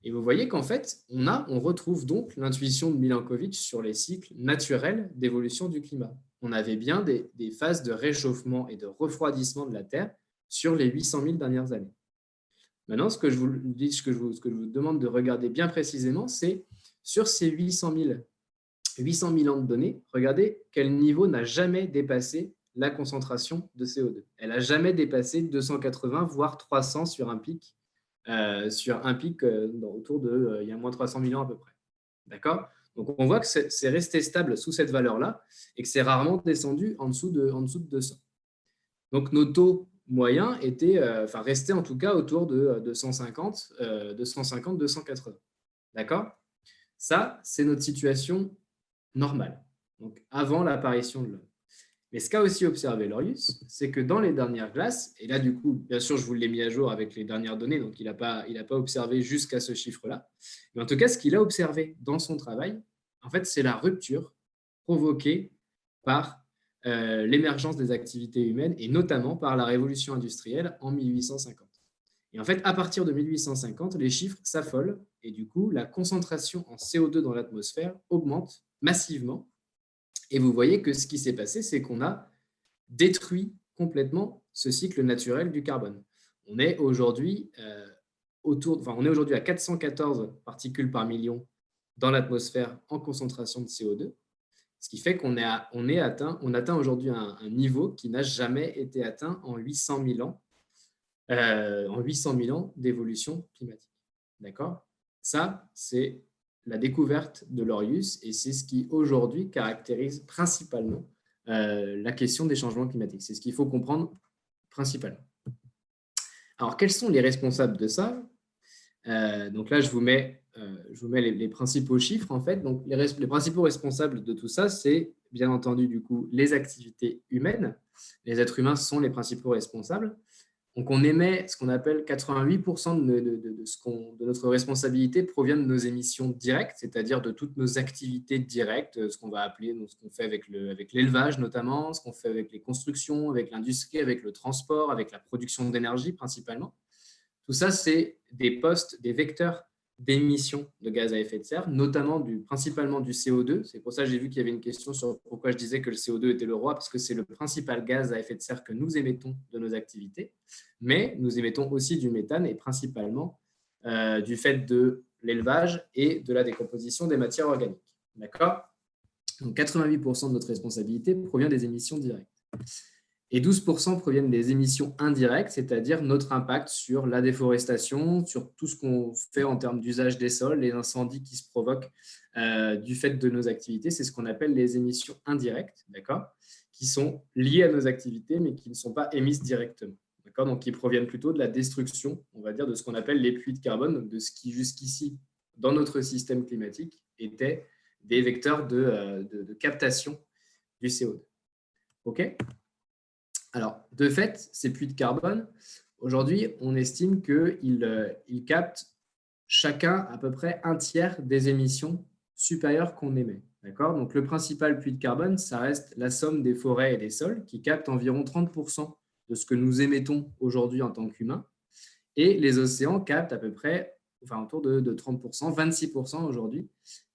Et vous voyez qu'en fait, on retrouve donc l'intuition de Milankovitch sur les cycles naturels d'évolution du climat. On avait bien des phases de réchauffement et de refroidissement de la Terre sur les 800 000 dernières années. Maintenant, ce que je vous demande de regarder bien précisément, c'est sur ces 800 000 ans de données, regardez quel niveau n'a jamais dépassé la concentration de CO2. Elle n'a jamais dépassé 280, voire 300 sur un pic, autour de il y a moins 300 000 ans à peu près. D'accord ? Donc, on voit que c'est resté stable sous cette valeur-là et que c'est rarement descendu en dessous de 200. Donc, nos taux moyens restaient en tout cas autour de 250, 280. D'accord ? Ça, c'est notre situation normale, donc avant l'apparition de l'homme. Mais ce qu'a aussi observé Lorius, c'est que dans les dernières glaces, et là, du coup, bien sûr, je vous l'ai mis à jour avec les dernières données, donc il n'a pas observé jusqu'à ce chiffre-là. Mais en tout cas, ce qu'il a observé dans son travail, en fait, c'est la rupture provoquée par l'émergence des activités humaines et notamment par la révolution industrielle en 1850. Et en fait, à partir de 1850, les chiffres s'affolent et du coup, la concentration en CO2 dans l'atmosphère augmente massivement. Et vous voyez que ce qui s'est passé, c'est qu'on a détruit complètement ce cycle naturel du carbone. On est aujourd'hui à 414 particules par million dans l'atmosphère en concentration de CO2, ce qui fait qu'on atteint aujourd'hui un niveau qui n'a jamais été atteint en 800 000 ans, d'évolution climatique. D'accord ? Ça, c'est la découverte de Lorius et c'est ce qui aujourd'hui caractérise principalement la question des changements climatiques. C'est ce qu'il faut comprendre principalement. Alors, quels sont les responsables de ça? Donc là, je vous mets les principaux chiffres, en fait. Donc, les principaux responsables de tout ça, c'est bien entendu, du coup, les activités humaines. Les êtres humains sont les principaux responsables. Donc, on émet ce qu'on appelle 88% de notre responsabilité provient de nos émissions directes, c'est-à-dire de toutes nos activités directes, ce qu'on va appeler, donc, ce qu'on fait avec l'élevage notamment, ce qu'on fait avec les constructions, avec l'industrie, avec le transport, avec la production d'énergie principalement. Tout ça, c'est des postes, des vecteurs d'émissions de gaz à effet de serre, notamment principalement du CO2. C'est pour ça que j'ai vu qu'il y avait une question sur pourquoi je disais que le CO2 était le roi, parce que c'est le principal gaz à effet de serre que nous émettons de nos activités. Mais nous émettons aussi du méthane et principalement du fait de l'élevage et de la décomposition des matières organiques. D'accord? Donc 88% de notre responsabilité provient des émissions directes. Et 12% proviennent des émissions indirectes, c'est-à-dire notre impact sur la déforestation, sur tout ce qu'on fait en termes d'usage des sols, les incendies qui se provoquent du fait de nos activités. C'est ce qu'on appelle les émissions indirectes, d'accord, qui sont liées à nos activités, mais qui ne sont pas émises directement. Donc, qui proviennent plutôt de la destruction, on va dire, de ce qu'on appelle les puits de carbone, donc de ce qui jusqu'ici, dans notre système climatique, étaient des vecteurs de captation du CO2. OK ? Alors, de fait, ces puits de carbone, aujourd'hui, on estime qu'ils captent chacun à peu près un tiers des émissions supérieures qu'on émet. D'accord ? Donc, le principal puits de carbone, ça reste la somme des forêts et des sols qui captent environ 30% de ce que nous émettons aujourd'hui en tant qu'humains. Et les océans captent à peu près, autour de 30%, 26% aujourd'hui,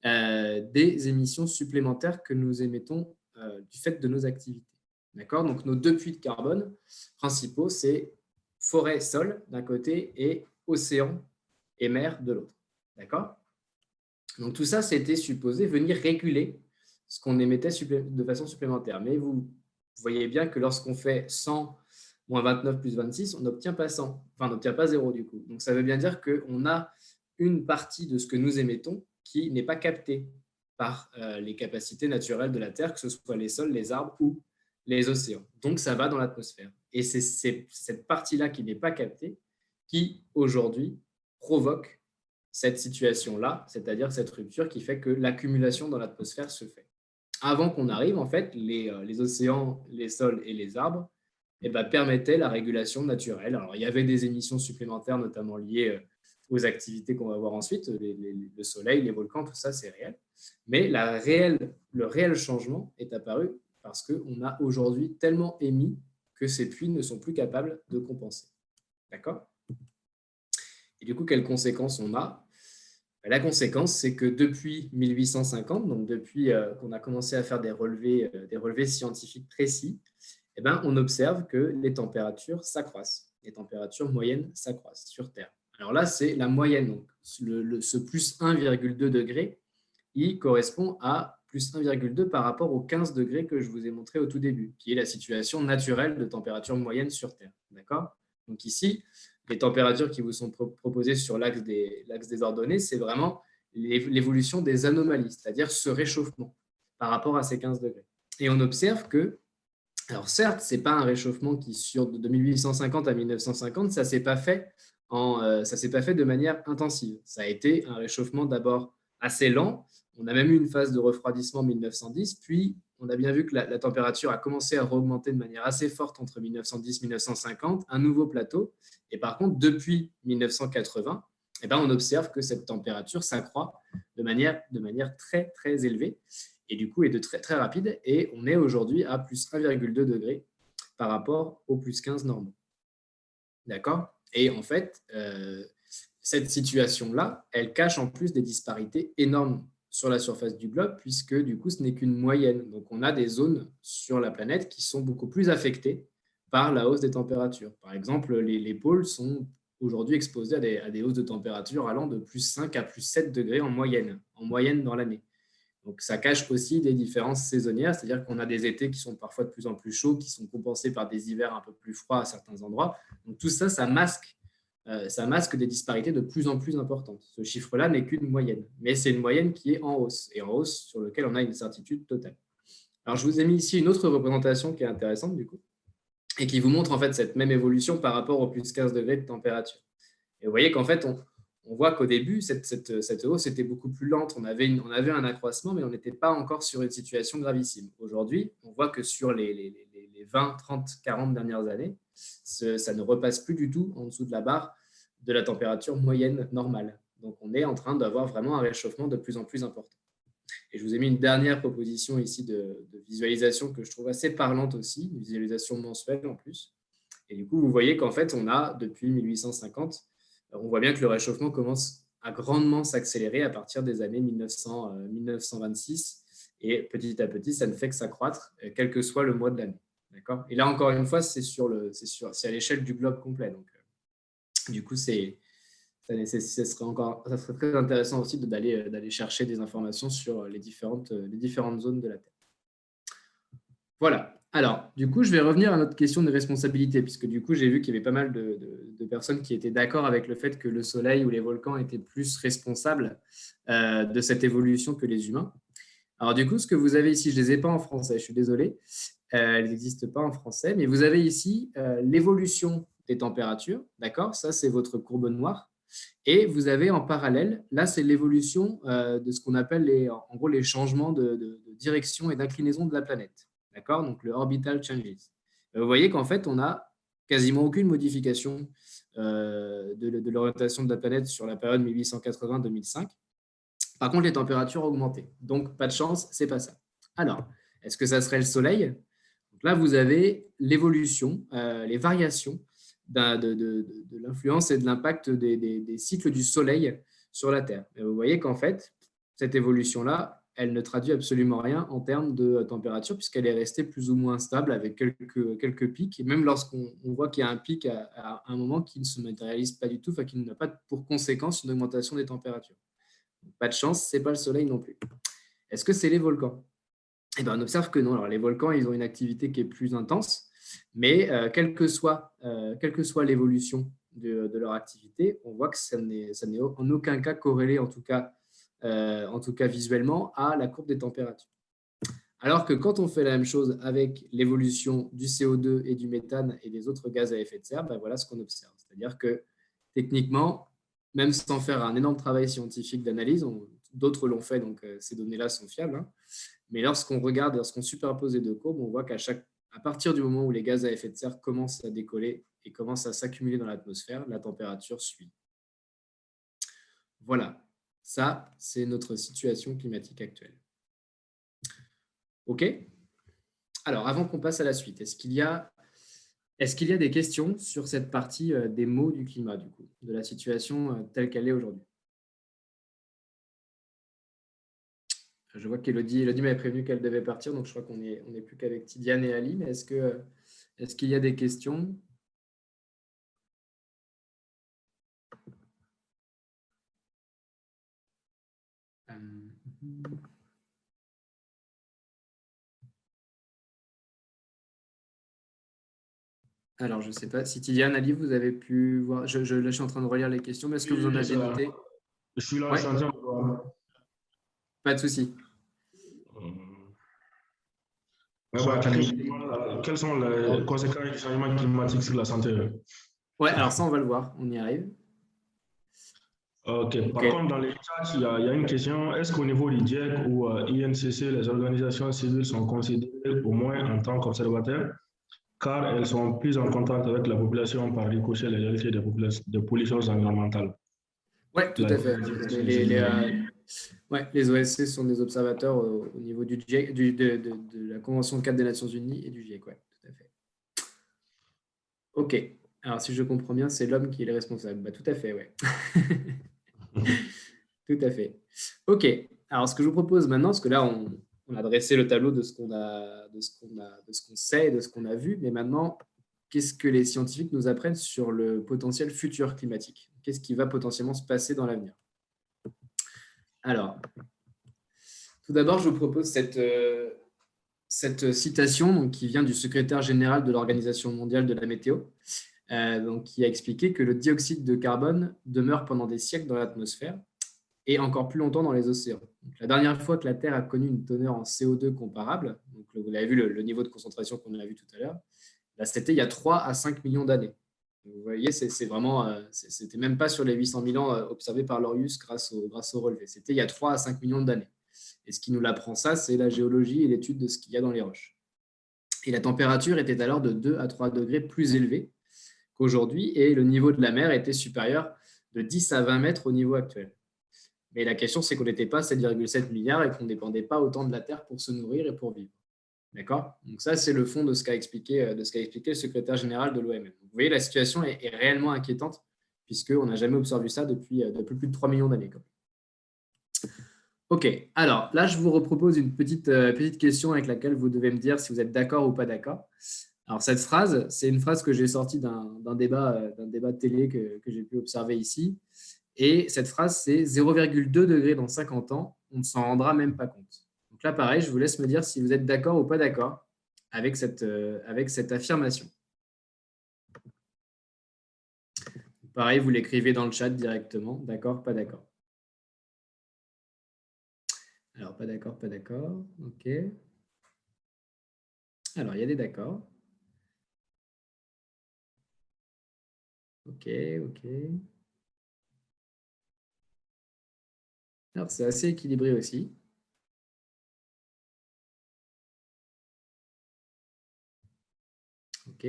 des émissions supplémentaires que nous émettons du fait de nos activités. D'accord ? Donc, nos deux puits de carbone principaux, c'est forêt, sol d'un côté et océan et mer de l'autre. D'accord ? Donc, tout ça, c'était supposé venir réguler ce qu'on émettait de façon supplémentaire. Mais vous voyez bien que lorsqu'on fait 100 moins 29 plus 26, on n'obtient pas 100. Enfin, on n'obtient pas 0 du coup. Donc, ça veut bien dire qu'on a une partie de ce que nous émettons qui n'est pas captée par les capacités naturelles de la Terre, que ce soit les sols, les arbres ou les océans. Donc, ça va dans l'atmosphère. Et c'est cette partie-là qui n'est pas captée qui, aujourd'hui, provoque cette situation-là, c'est-à-dire cette rupture qui fait que l'accumulation dans l'atmosphère se fait. Avant qu'on arrive, en fait, les océans, les sols et les arbres permettaient la régulation naturelle. Alors, il y avait des émissions supplémentaires, notamment liées aux activités qu'on va voir ensuite, le soleil, les volcans, tout ça, c'est réel. Mais le réel changement est apparu parce qu'on a aujourd'hui tellement émis que ces puits ne sont plus capables de compenser. D'accord ? Et du coup, quelles conséquences on a ? La conséquence, c'est que depuis 1850, donc depuis qu'on a commencé à faire des relevés scientifiques précis, on observe que les températures s'accroissent. Les températures moyennes s'accroissent sur Terre. Alors là, c'est la moyenne. Donc, ce plus 1,2 degré, il correspond à plus 1,2 par rapport aux 15 degrés que je vous ai montré au tout début, qui est la situation naturelle de température moyenne sur Terre. D'accord ? Donc ici, les températures qui vous sont proposées sur l'axe des ordonnées, c'est vraiment l'évolution des anomalies, c'est-à-dire ce réchauffement par rapport à ces 15 degrés. Et on observe que, alors certes, ce n'est pas un réchauffement qui, de 1850 à 1950, ça ne s'est pas fait de manière intensive. Ça a été un réchauffement d'abord assez lent. On a même eu une phase de refroidissement en 1910, puis on a bien vu que la température a commencé à augmenter de manière assez forte entre 1910 et 1950, un nouveau plateau. Et par contre, depuis 1980, on observe que cette température s'accroît de manière très, très élevée et du coup est de très, très rapide. Et on est aujourd'hui à plus 1,2 degré par rapport au plus 15 normaux. D'accord ? Et en fait, cette situation-là, elle cache en plus des disparités énormes sur la surface du globe, puisque du coup, ce n'est qu'une moyenne. Donc, on a des zones sur la planète qui sont beaucoup plus affectées par la hausse des températures. Par exemple, les pôles sont aujourd'hui exposés à des hausses de température allant de plus 5 à plus 7 degrés en moyenne dans l'année. Donc, ça cache aussi des différences saisonnières, c'est-à-dire qu'on a des étés qui sont parfois de plus en plus chauds, qui sont compensés par des hivers un peu plus froids à certains endroits. Donc, tout ça, ça masque des disparités de plus en plus importantes. Ce chiffre-là n'est qu'une moyenne, mais c'est une moyenne qui est en hausse, et en hausse sur laquelle on a une certitude totale. Alors, je vous ai mis ici une autre représentation qui est intéressante, du coup, et qui vous montre en fait cette même évolution par rapport au plus 15 degrés de température. Et vous voyez qu'en fait, on voit qu'au début, cette hausse était beaucoup plus lente. On avait un accroissement, mais on n'était pas encore sur une situation gravissime. Aujourd'hui, on voit que sur les 20, 30, 40 dernières années, ça ne repasse plus du tout en dessous de la barre de la température moyenne normale. Donc, on est en train d'avoir vraiment un réchauffement de plus en plus important. Et je vous ai mis une dernière proposition ici de visualisation que je trouve assez parlante aussi, une visualisation mensuelle en plus. Et du coup, vous voyez qu'en fait, on a, depuis 1850, on voit bien que le réchauffement commence à grandement s'accélérer à partir des années 1926. Et petit à petit, ça ne fait que s'accroître, quel que soit le mois de l'année. D'accord ? Et là, encore une fois, c'est à l'échelle du globe complet. Donc, du coup, ça serait très intéressant aussi d'aller chercher des informations sur les différentes zones de la Terre. Voilà. Alors, du coup, je vais revenir à notre question de responsabilité, puisque du coup, j'ai vu qu'il y avait pas mal de personnes qui étaient d'accord avec le fait que le Soleil ou les volcans étaient plus responsables de cette évolution que les humains. Alors, du coup, ce que vous avez ici, je ne les ai pas en français, je suis désolé, elles n'existent pas en français, mais vous avez ici l'évolution des températures, d'accord ? Ça, c'est votre courbe noire. Et vous avez en parallèle, là, c'est l'évolution de ce qu'on appelle en gros les changements de direction et d'inclinaison de la planète. D'accord ? Donc, le orbital changes. Vous voyez qu'en fait, on n'a quasiment aucune modification de l'orientation de la planète sur la période 1880-2005. Par contre, les températures ont augmenté. Donc, pas de chance, c'est pas ça. Alors, est-ce que ça serait le Soleil ? Donc là, vous avez l'évolution, les variations de l'influence et de l'impact des cycles du Soleil sur la Terre. Et vous voyez qu'en fait, cette évolution-là, elle ne traduit absolument rien en termes de température, puisqu'elle est restée plus ou moins stable avec quelques pics. Et même lorsqu'on voit qu'il y a un pic à un moment qui ne se matérialise pas du tout, enfin, qui n'a pas pour conséquence une augmentation des températures. Donc, pas de chance, ce n'est pas le Soleil non plus. Est-ce que c'est les volcans ? Eh bien, on observe que non. Alors, les volcans, ils ont une activité qui est plus intense, mais quelle que soit l'évolution de leur activité, on voit que ça n'est en aucun cas corrélé, en tout cas visuellement, à la courbe des températures. Alors que quand on fait la même chose avec l'évolution du CO2 et du méthane et des autres gaz à effet de serre, ben voilà ce qu'on observe. C'est-à-dire que techniquement, même sans faire un énorme travail scientifique d'analyse, d'autres l'ont fait, donc ces données-là sont fiables, hein, mais lorsqu'on superpose les deux courbes, on voit qu'à partir du moment où les gaz à effet de serre commencent à décoller et commencent à s'accumuler dans l'atmosphère, la température suit. Voilà, ça, c'est notre situation climatique actuelle. OK ? Alors, avant qu'on passe à la suite, est-ce qu'il y a des questions sur cette partie des mots du climat, du coup, de la situation telle qu'elle est aujourd'hui ? Je vois qu'Élodie m'avait prévenu qu'elle devait partir, donc je crois qu'on n'est plus qu'avec Tidiane et Ali, mais est-ce qu'il y a des questions ? Alors, je ne sais pas si Tidiane, Ali, vous avez pu voir. Là, je suis en train de relire les questions, mais est-ce que vous en avez noté ? Je suis là, je suis en train de voir. Pas de souci. Quelles sont les conséquences du changement climatique sur la santé ? Ouais, alors ça, on va le voir. On y arrive. Ok. Par contre, dans les chats, il y a une question. Est-ce qu'au niveau du GIEC ou INCC, les organisations civiles sont considérées au moins en tant qu'observateurs, car elles sont plus en contact avec la population par ricochet les réalités des pollutions environnementales? Oui, tout à fait. Les OSC sont des observateurs au niveau du GIEC, de la Convention cadre des Nations Unies et du GIEC. Oui, tout à fait. OK. Alors, si je comprends bien, c'est l'homme qui est le responsable. Bah, tout à fait, oui. Tout à fait. OK. Alors, ce que je vous propose maintenant, parce que là, on a dressé le tableau de ce qu'on sait et de ce qu'on a vu, mais maintenant, qu'est-ce que les scientifiques nous apprennent sur le potentiel futur climatique ? Qu'est-ce qui va potentiellement se passer dans l'avenir ? Alors, tout d'abord, je vous propose cette citation donc, qui vient du secrétaire général de l'Organisation mondiale de la météo, donc, qui a expliqué que le dioxyde de carbone demeure pendant des siècles dans l'atmosphère et encore plus longtemps dans les océans. Donc, la dernière fois que la Terre a connu une teneur en CO2 comparable, donc vous avez vu le niveau de concentration qu'on a vu tout à l'heure. Là, c'était il y a 3 à 5 millions d'années. Vous voyez, c'est vraiment, c'était même pas sur les 800 000 ans observés par Lorius grâce au relevé. C'était il y a 3 à 5 millions d'années. Et ce qui nous l'apprend, ça, c'est la géologie et l'étude de ce qu'il y a dans les roches. Et la température était alors de 2 à 3 degrés plus élevée qu'aujourd'hui et le niveau de la mer était supérieur de 10 à 20 mètres au niveau actuel. Mais la question, c'est qu'on n'était pas 7,7 milliards et qu'on ne dépendait pas autant de la Terre pour se nourrir et pour vivre. D'accord? Donc ça, c'est le fond de ce qu'a expliqué le secrétaire général de l'OMS. Vous voyez, la situation est réellement inquiétante puisqu'on n'a jamais observé ça depuis plus de 3 millions d'années. Ok, alors là, je vous repropose une petite question avec laquelle vous devez me dire si vous êtes d'accord ou pas d'accord. Alors, cette phrase, c'est une phrase que j'ai sortie d'un débat de télé que j'ai pu observer ici. Et cette phrase, c'est 0,2 degrés dans 50 ans, on ne s'en rendra même pas compte. Donc là, pareil, je vous laisse me dire si vous êtes d'accord ou pas d'accord avec cette affirmation. Pareil, vous l'écrivez dans le chat directement. D'accord, pas d'accord. Alors, pas d'accord, pas d'accord. OK. Alors, il y a des d'accord. OK, OK. Alors, c'est assez équilibré aussi. OK.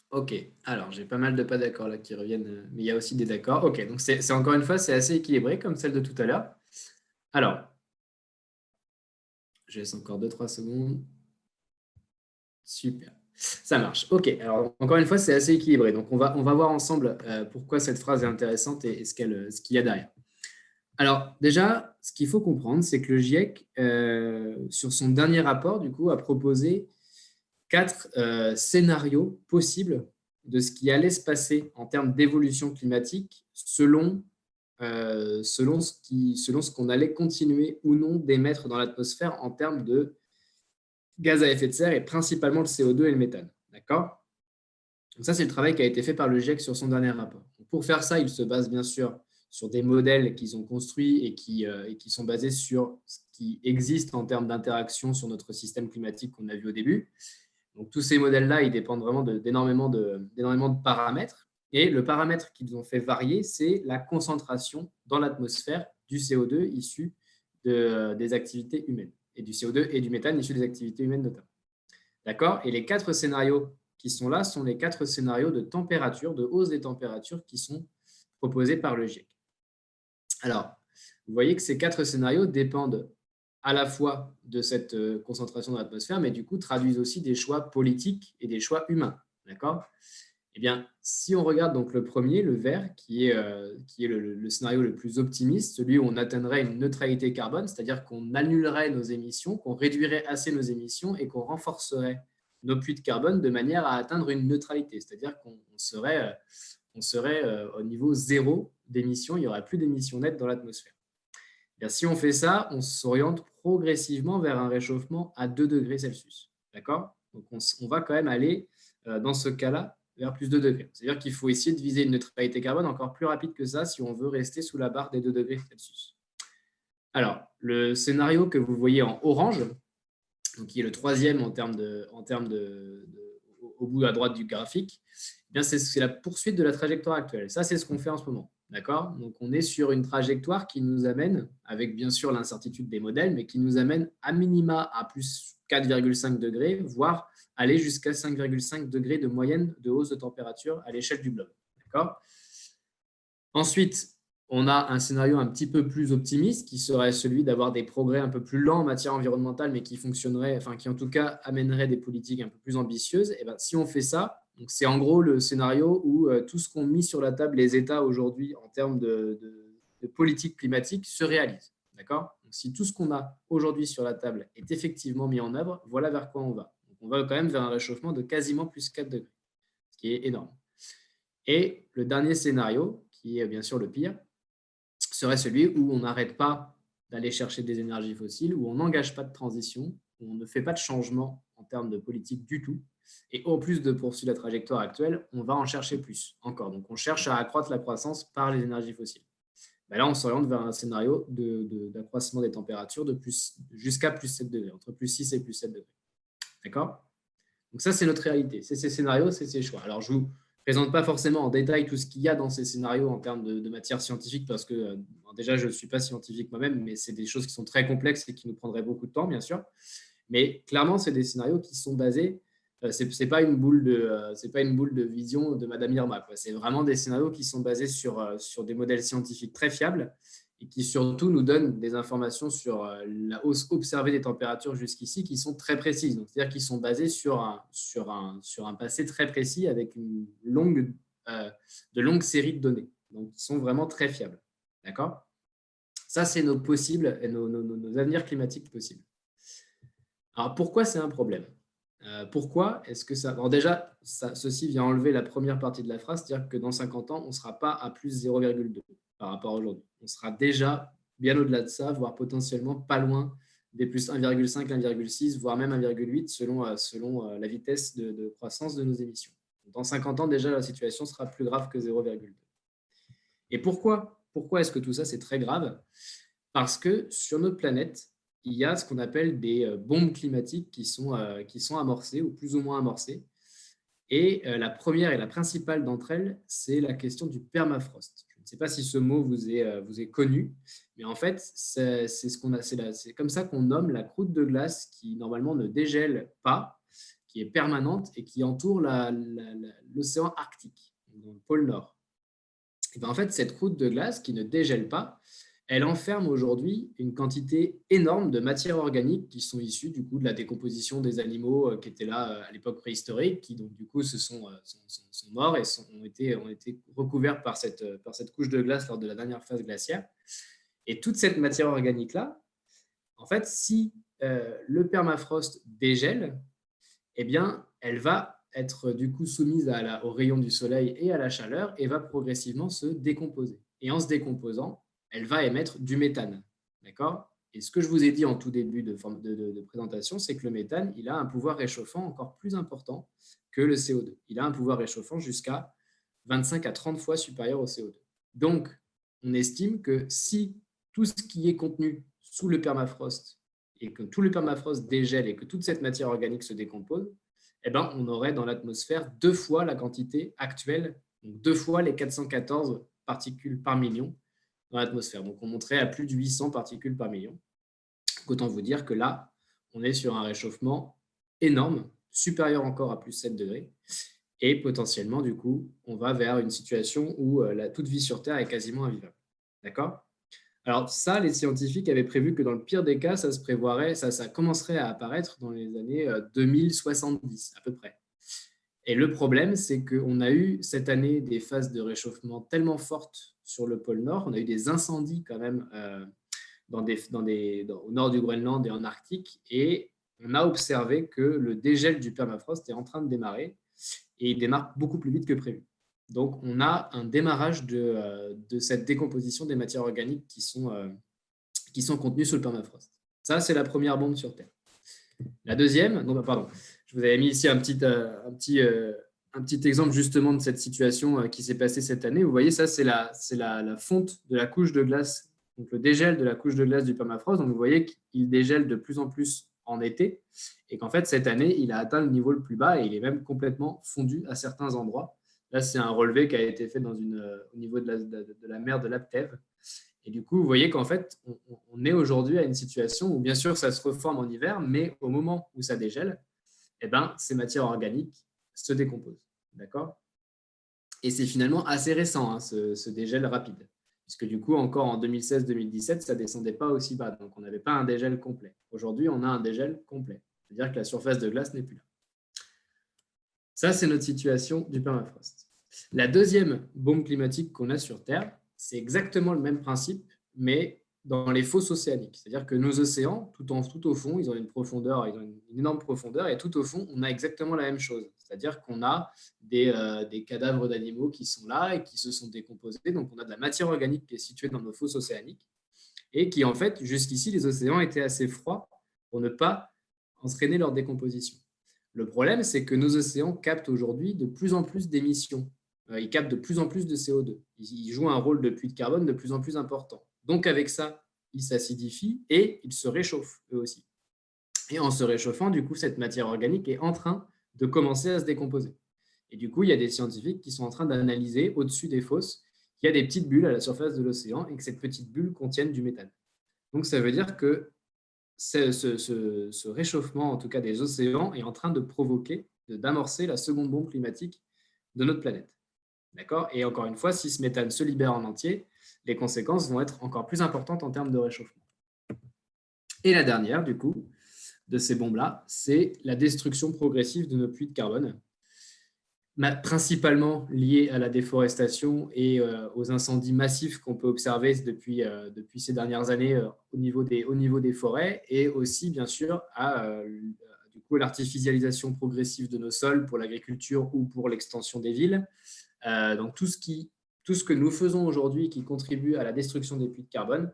Ok, alors j'ai pas mal de pas d'accord là qui reviennent, mais il y a aussi des d'accords. Ok, donc c'est encore une fois, c'est assez équilibré comme celle de tout à l'heure. Alors, je laisse encore 2-3 secondes. Super, ça marche. Ok, alors encore une fois, c'est assez équilibré. Donc on va voir ensemble pourquoi cette phrase est intéressante et ce qu'il y a derrière. Alors déjà, ce qu'il faut comprendre, c'est que le GIEC, sur son dernier rapport, du coup, a proposé 4 scénarios possibles de ce qui allait se passer en termes d'évolution climatique selon ce qu'on allait continuer ou non d'émettre dans l'atmosphère en termes de gaz à effet de serre et principalement le CO2 et le méthane. D'accord? Donc ça, c'est le travail qui a été fait par le GIEC sur son dernier rapport. Donc pour faire ça, il se base bien sûr sur des modèles qu'ils ont construits et qui sont basés sur ce qui existe en termes d'interaction sur notre système climatique qu'on a vu au début. Donc, tous ces modèles-là, ils dépendent vraiment d'énormément de paramètres. Et le paramètre qu'ils ont fait varier, c'est la concentration dans l'atmosphère du CO2 issu des activités humaines, et du CO2 et du méthane issus des activités humaines notamment. D'accord? Et les 4 scénarios qui sont là sont les 4 scénarios de température, de hausse des températures qui sont proposés par le GIEC. Alors, vous voyez que ces 4 scénarios dépendent à la fois de cette concentration dans l'atmosphère, mais du coup traduisent aussi des choix politiques et des choix humains. D'accord? Eh bien, si on regarde donc le premier, le vert, qui est le scénario le plus optimiste, celui où on atteindrait une neutralité carbone, c'est-à-dire qu'on annulerait nos émissions, qu'on réduirait assez nos émissions et qu'on renforcerait nos puits de carbone de manière à atteindre une neutralité, c'est-à-dire qu'on serait au niveau zéro d'émissions, il n'y aurait plus d'émissions nettes dans l'atmosphère. Si on fait ça, on s'oriente progressivement vers un réchauffement à 2 degrés Celsius. D'accord? Donc, on va quand même aller, dans ce cas-là, vers plus de 2 degrés. C'est-à-dire qu'il faut essayer de viser une neutralité carbone encore plus rapide que ça si on veut rester sous la barre des 2 degrés Celsius. Alors, le scénario que vous voyez en orange, donc qui est le troisième au bout à droite du graphique, eh bien c'est la poursuite de la trajectoire actuelle. Ça, c'est ce qu'on fait en ce moment. D'accord? Donc, on est sur une trajectoire qui nous amène, avec bien sûr l'incertitude des modèles, mais qui nous amène à minima à plus 4,5 degrés, voire aller jusqu'à 5,5 degrés de moyenne de hausse de température à l'échelle du globe. D'accord? Ensuite, on a un scénario un petit peu plus optimiste qui serait celui d'avoir des progrès un peu plus lents en matière environnementale, mais qui fonctionnerait, enfin qui en tout cas amènerait des politiques un peu plus ambitieuses. Et bien, si on fait ça, c'est en gros le scénario où tout ce qu'ont mis sur la table les États aujourd'hui en termes de politique climatique se réalise. D'accord? Donc, si tout ce qu'on a aujourd'hui sur la table est effectivement mis en œuvre, voilà vers quoi on va. Donc, on va quand même vers un réchauffement de quasiment plus 4 degrés, ce qui est énorme. Et le dernier scénario, qui est bien sûr le pire, serait celui où on n'arrête pas d'aller chercher des énergies fossiles, où on n'engage pas de transition, où on ne fait pas de changement en termes de politique du tout, Et en plus de poursuivre la trajectoire actuelle, on va en chercher plus encore. Donc, on cherche à accroître la croissance par les énergies fossiles. Ben là, on s'oriente vers un scénario d'accroissement des températures jusqu'à plus 7 degrés, entre plus 6 et plus 7 degrés. D'accord? Donc ça, c'est notre réalité. C'est ces scénarios, c'est ces choix. Alors, je ne vous présente pas forcément en détail tout ce qu'il y a dans ces scénarios en termes de matière scientifique, parce que déjà, je ne suis pas scientifique moi-même, mais c'est des choses qui sont très complexes et qui nous prendraient beaucoup de temps, bien sûr. Mais clairement, c'est des scénarios qui sont basés, ce n'est pas une boule de vision de Madame Irma. C'est vraiment des scénarios qui sont basés sur des modèles scientifiques très fiables et qui surtout nous donnent des informations sur la hausse observée des températures jusqu'ici qui sont très précises. C'est-à-dire qu'ils sont basés sur un passé très précis avec de longues séries de données. Donc, ils sont vraiment très fiables. D'accord ? Ça, c'est nos possibles et nos avenirs climatiques possibles. Alors, pourquoi c'est un problème ? Pourquoi est-ce que ça… Alors déjà, ceci vient enlever la première partie de la phrase, c'est-à-dire que dans 50 ans, on ne sera pas à plus 0,2 par rapport à aujourd'hui. On sera déjà bien au-delà de ça, voire potentiellement pas loin des plus 1,5, 1,6, voire même 1,8 selon la vitesse de croissance de nos émissions. Dans 50 ans, déjà, la situation sera plus grave que 0,2. Et pourquoi est-ce que tout ça, c'est très grave ? Parce que sur notre planète, il y a ce qu'on appelle des bombes climatiques qui sont amorcées ou plus ou moins amorcées. Et la première et la principale d'entre elles, c'est la question du permafrost. Je ne sais pas si ce mot vous est connu, mais en fait, c'est comme ça qu'on nomme la croûte de glace qui, normalement, ne dégèle pas, qui est permanente et qui entoure l'océan Arctique, dans le pôle Nord. Et bien, en fait, cette croûte de glace qui ne dégèle pas, elle enferme aujourd'hui une quantité énorme de matières organiques qui sont issues du coup de la décomposition des animaux qui étaient là à l'époque préhistorique, qui donc du coup sont morts et ont été recouverts par cette couche de glace lors de la dernière phase glaciaire. Et toute cette matière organique-là, en fait, si le permafrost dégèle, eh bien, elle va être du coup soumise aux rayons du soleil et à la chaleur et va progressivement se décomposer. Et en se décomposant, elle va émettre du méthane. D'accord ? Et ce que je vous ai dit en tout début de présentation, c'est que le méthane, il a un pouvoir réchauffant encore plus important que le CO2. Il a un pouvoir réchauffant jusqu'à 25 à 30 fois supérieur au CO2. Donc, on estime que si tout ce qui est contenu sous le permafrost et que tout le permafrost dégèle et que toute cette matière organique se décompose, eh ben, on aurait dans l'atmosphère 2 fois la quantité actuelle, donc 2 fois les 414 particules par million dans l'atmosphère. Donc, on monterait à plus de 800 particules par million. Donc, autant vous dire que là, on est sur un réchauffement énorme, supérieur encore à plus 7 degrés. Et potentiellement, du coup, on va vers une situation où toute vie sur Terre est quasiment invivable. D'accord ? Alors ça, les scientifiques avaient prévu que dans le pire des cas, ça commencerait à apparaître dans les années 2070 à peu près. Et le problème, c'est qu'on a eu cette année des phases de réchauffement tellement fortes sur le pôle Nord, on a eu des incendies quand même au nord du Groenland et en Arctique, et on a observé que le dégel du permafrost est en train de démarrer, et il démarre beaucoup plus vite que prévu. Donc, on a un démarrage de cette décomposition des matières organiques qui sont contenues sous le permafrost. Ça, c'est la première bombe sur Terre. La deuxième, je vous avais mis ici un petit exemple justement de cette situation qui s'est passée cette année. Vous voyez, ça, c'est la fonte de la couche de glace, donc le dégel de la couche de glace du permafrost. Donc, vous voyez qu'il dégèle de plus en plus en été et qu'en fait, cette année, il a atteint le niveau le plus bas et il est même complètement fondu à certains endroits. Là, c'est un relevé qui a été fait au niveau de la mer de l'Aptève. Et du coup, vous voyez qu'en fait, on est aujourd'hui à une situation où, bien sûr, ça se reforme en hiver, mais au moment où ça dégèle, eh ben, ces matières organiques se décomposent. D'accord ? Et c'est finalement assez récent, ce dégel rapide. Puisque du coup, encore en 2016-2017, ça ne descendait pas aussi bas. Donc, on n'avait pas un dégel complet. Aujourd'hui, on a un dégel complet. C'est-à-dire que la surface de glace n'est plus là. Ça, c'est notre situation du permafrost. La deuxième bombe climatique qu'on a sur Terre, c'est exactement le même principe, mais dans les fosses océaniques. C'est-à-dire que nos océans, tout au fond, ils ont une énorme profondeur, et tout au fond, on a exactement la même chose. C'est-à-dire qu'on a des cadavres d'animaux qui sont là et qui se sont décomposés. Donc, on a de la matière organique qui est située dans nos fosses océaniques et qui, en fait, jusqu'ici, les océans étaient assez froids pour ne pas entraîner leur décomposition. Le problème, c'est que nos océans captent aujourd'hui de plus en plus d'émissions. Ils captent de plus en plus de CO2. Ils jouent un rôle de puits de carbone de plus en plus important. Donc, avec ça, ils s'acidifient et ils se réchauffent eux aussi. Et en se réchauffant, du coup, cette matière organique est en train de commencer à se décomposer. Et du coup, il y a des scientifiques qui sont en train d'analyser au-dessus des fosses qu'il y a des petites bulles à la surface de l'océan et que ces petites bulles contiennent du méthane. Donc, ça veut dire que ce réchauffement, en tout cas des océans, est en train de provoquer, d'amorcer la seconde bombe climatique de notre planète. D'accord ? Et encore une fois, si ce méthane se libère en entier, les conséquences vont être encore plus importantes en termes de réchauffement. Et la dernière, du coup, de ces bombes-là, c'est la destruction progressive de nos puits de carbone, principalement liée à la déforestation et aux incendies massifs qu'on peut observer depuis ces dernières années au niveau des forêts, et aussi, bien sûr, à du coup, l'artificialisation progressive de nos sols pour l'agriculture ou pour l'extension des villes. Donc, tout ce que nous faisons aujourd'hui qui contribue à la destruction des puits de carbone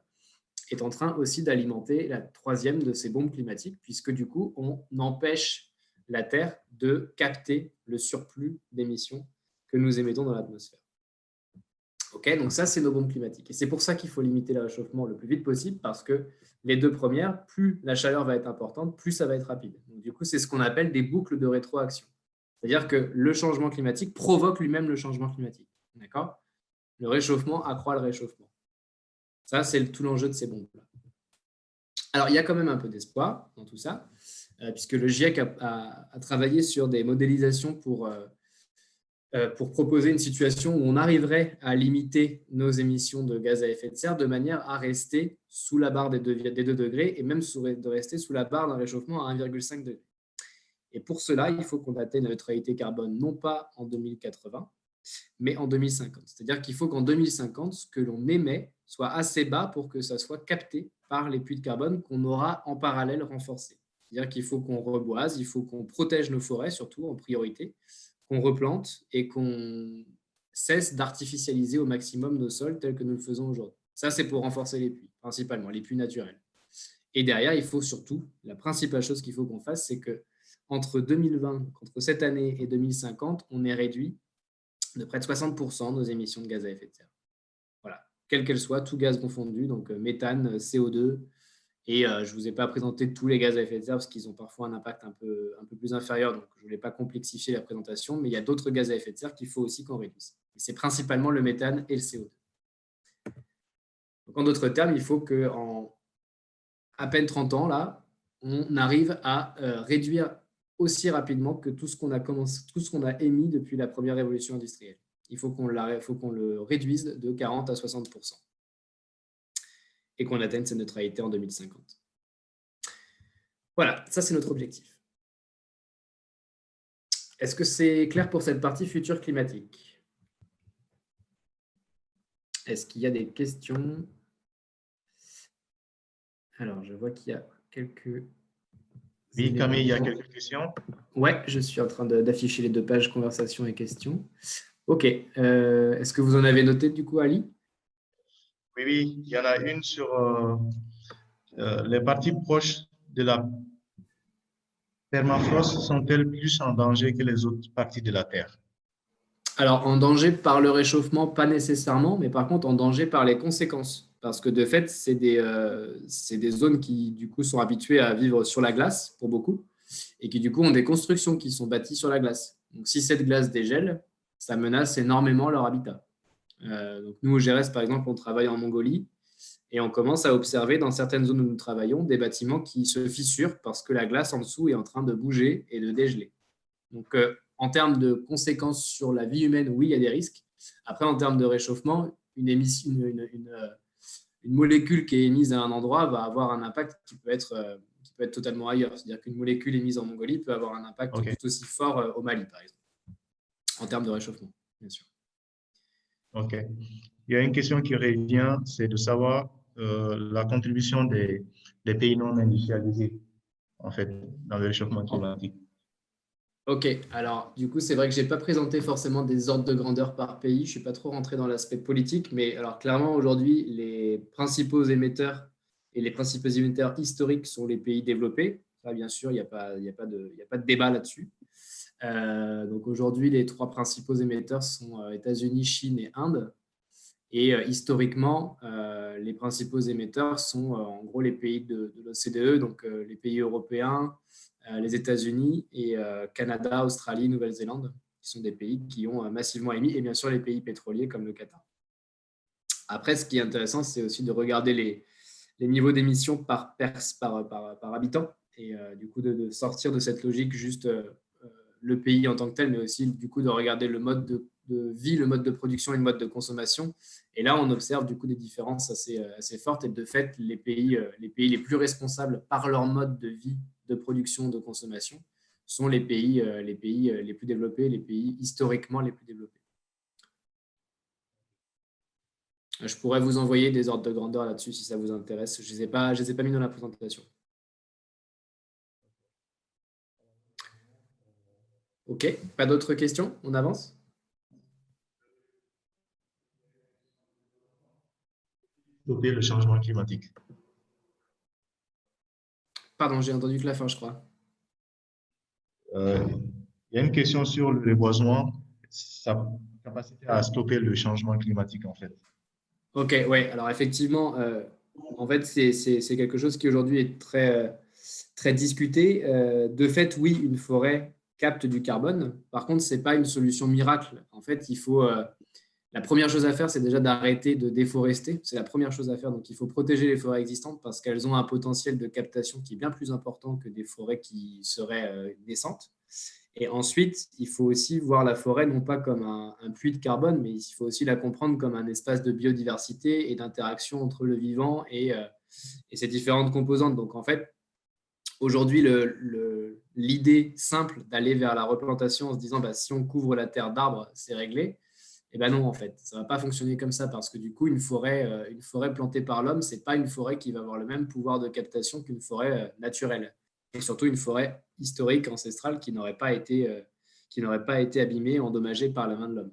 est en train aussi d'alimenter la troisième de ces bombes climatiques, puisque du coup, on empêche la Terre de capter le surplus d'émissions que nous émettons dans l'atmosphère. Okay, donc ça, c'est nos bombes climatiques. Et c'est pour ça qu'il faut limiter le réchauffement le plus vite possible, parce que les deux premières, plus la chaleur va être importante, plus ça va être rapide. Donc, du coup, c'est ce qu'on appelle des boucles de rétroaction. C'est-à-dire que le changement climatique provoque lui-même le changement climatique. D'accord ? Le réchauffement accroît le réchauffement. Ça, c'est tout l'enjeu de ces bombes-là. Alors, il y a quand même un peu d'espoir dans tout ça, puisque le GIEC a travaillé sur des modélisations pour proposer une situation où on arriverait à limiter nos émissions de gaz à effet de serre de manière à rester sous la barre des 2 degrés et même de rester sous la barre d'un réchauffement à 1,5 degré. Et pour cela, il faut qu'on atteigne la neutralité carbone non pas en 2080, mais en 2050. C'est-à-dire qu'il faut qu'en 2050, ce que l'on émet soit assez bas pour que ça soit capté par les puits de carbone qu'on aura en parallèle renforcés. C'est-à-dire qu'il faut qu'on reboise, il faut qu'on protège nos forêts, surtout en priorité, qu'on replante et qu'on cesse d'artificialiser au maximum nos sols tels que nous le faisons aujourd'hui. Ça, c'est pour renforcer les puits, principalement, les puits naturels. Et derrière, il faut surtout, la principale chose qu'il faut qu'on fasse, c'est que entre 2020, entre cette année et 2050, on ait réduit de près de 60% nos émissions de gaz à effet de serre. Voilà, quelles qu'elles soient, tout gaz confondu, donc méthane, CO2, et je ne vous ai pas présenté tous les gaz à effet de serre parce qu'ils ont parfois un impact un peu plus inférieur, donc je ne voulais pas complexifier la présentation, mais il y a d'autres gaz à effet de serre qu'il faut aussi qu'on réduise. Et c'est principalement le méthane et le CO2. Donc, en d'autres termes, il faut qu'en à peine 30 ans, là, on arrive à réduire aussi rapidement que tout ce qu'on a émis depuis la première révolution industrielle. Il faut qu'on le réduise de 40 à 60% et qu'on atteigne cette neutralité en 2050. Voilà, ça c'est notre objectif. Est-ce que c'est clair pour cette partie future climatique? Est-ce qu'il y a des questions? Alors, je vois qu'il y a quelques... Oui, Camille, il y a quelques questions. Ouais, je suis en train d'afficher les 2 pages conversation et questions. Ok. Est-ce que vous en avez noté du coup, Ali? Oui, il y en a une sur les parties proches de la permafrost sont-elles plus en danger que les autres parties de la Terre? Alors, en danger par le réchauffement, pas nécessairement, mais par contre en danger par les conséquences. Parce que de fait, c'est des zones qui, du coup, sont habituées à vivre sur la glace, pour beaucoup, et qui, du coup, ont des constructions qui sont bâties sur la glace. Donc, si cette glace dégèle, ça menace énormément leur habitat. Donc, nous, au GRS, par exemple, on travaille en Mongolie, et on commence à observer dans certaines zones où nous travaillons des bâtiments qui se fissurent parce que la glace en dessous est en train de bouger et de dégeler. Donc, en termes de conséquences sur la vie humaine, oui, il y a des risques. Après, en termes de réchauffement, une molécule qui est émise à un endroit va avoir un impact qui peut être totalement ailleurs. C'est-à-dire qu'une molécule émise en Mongolie peut avoir un impact tout aussi fort au Mali, par exemple, en termes de réchauffement, bien sûr. OK. Il y a une question qui revient, c'est de savoir la contribution des pays non industrialisés, en fait, dans le réchauffement climatique. Ok, alors du coup, c'est vrai que je n'ai pas présenté forcément des ordres de grandeur par pays. Je ne suis pas trop rentré dans l'aspect politique, mais alors clairement, aujourd'hui, les principaux émetteurs et les principaux émetteurs historiques sont les pays développés, Ça, bien sûr, il n'y a pas de débat là-dessus. Donc aujourd'hui, les 3 principaux émetteurs sont États-Unis, Chine et Inde. Et historiquement, les principaux émetteurs sont en gros les pays de l'OCDE, donc les pays européens, les États-Unis et Canada, Australie, Nouvelle-Zélande, qui sont des pays qui ont massivement émis, et bien sûr les pays pétroliers comme le Qatar. Après, ce qui est intéressant, c'est aussi de regarder les niveaux d'émissions par habitant, et du coup de sortir de cette logique juste le pays en tant que tel, mais aussi du coup de regarder le mode de vie, le mode de production et le mode de consommation. Et là, on observe du coup des différences assez fortes. Et de fait, les pays les plus responsables par leur mode de vie, de production, de consommation, sont les pays les plus développés, les pays historiquement les plus développés. Je pourrais vous envoyer des ordres de grandeur là-dessus si ça vous intéresse. Je ne les ai pas mis dans la présentation. OK, pas d'autres questions? On avance? Stopper le changement climatique. Pardon, j'ai entendu que la fin, je crois. Il y a une question sur le reboisement, sa capacité à stopper le changement climatique, en fait. OK, ouais. Alors effectivement, en fait, c'est quelque chose qui aujourd'hui est très discuté. De fait, oui, une forêt capte du carbone. Par contre, ce n'est pas une solution miracle. En fait, la première chose à faire, c'est déjà d'arrêter de déforester. C'est la première chose à faire. Donc, il faut protéger les forêts existantes parce qu'elles ont un potentiel de captation qui est bien plus important que des forêts qui seraient naissantes. Et ensuite, il faut aussi voir la forêt non pas comme un puits de carbone, mais il faut aussi la comprendre comme un espace de biodiversité et d'interaction entre le vivant et ses différentes composantes. Donc, en fait, aujourd'hui, l'idée simple d'aller vers la replantation en se disant si on couvre la terre d'arbres, c'est réglé. Eh bien non, en fait, ça ne va pas fonctionner comme ça parce que du coup, une forêt plantée par l'homme, ce n'est pas une forêt qui va avoir le même pouvoir de captation qu'une forêt naturelle. Et surtout une forêt historique, ancestrale, qui n'aurait pas été abîmée, endommagée par la main de l'homme.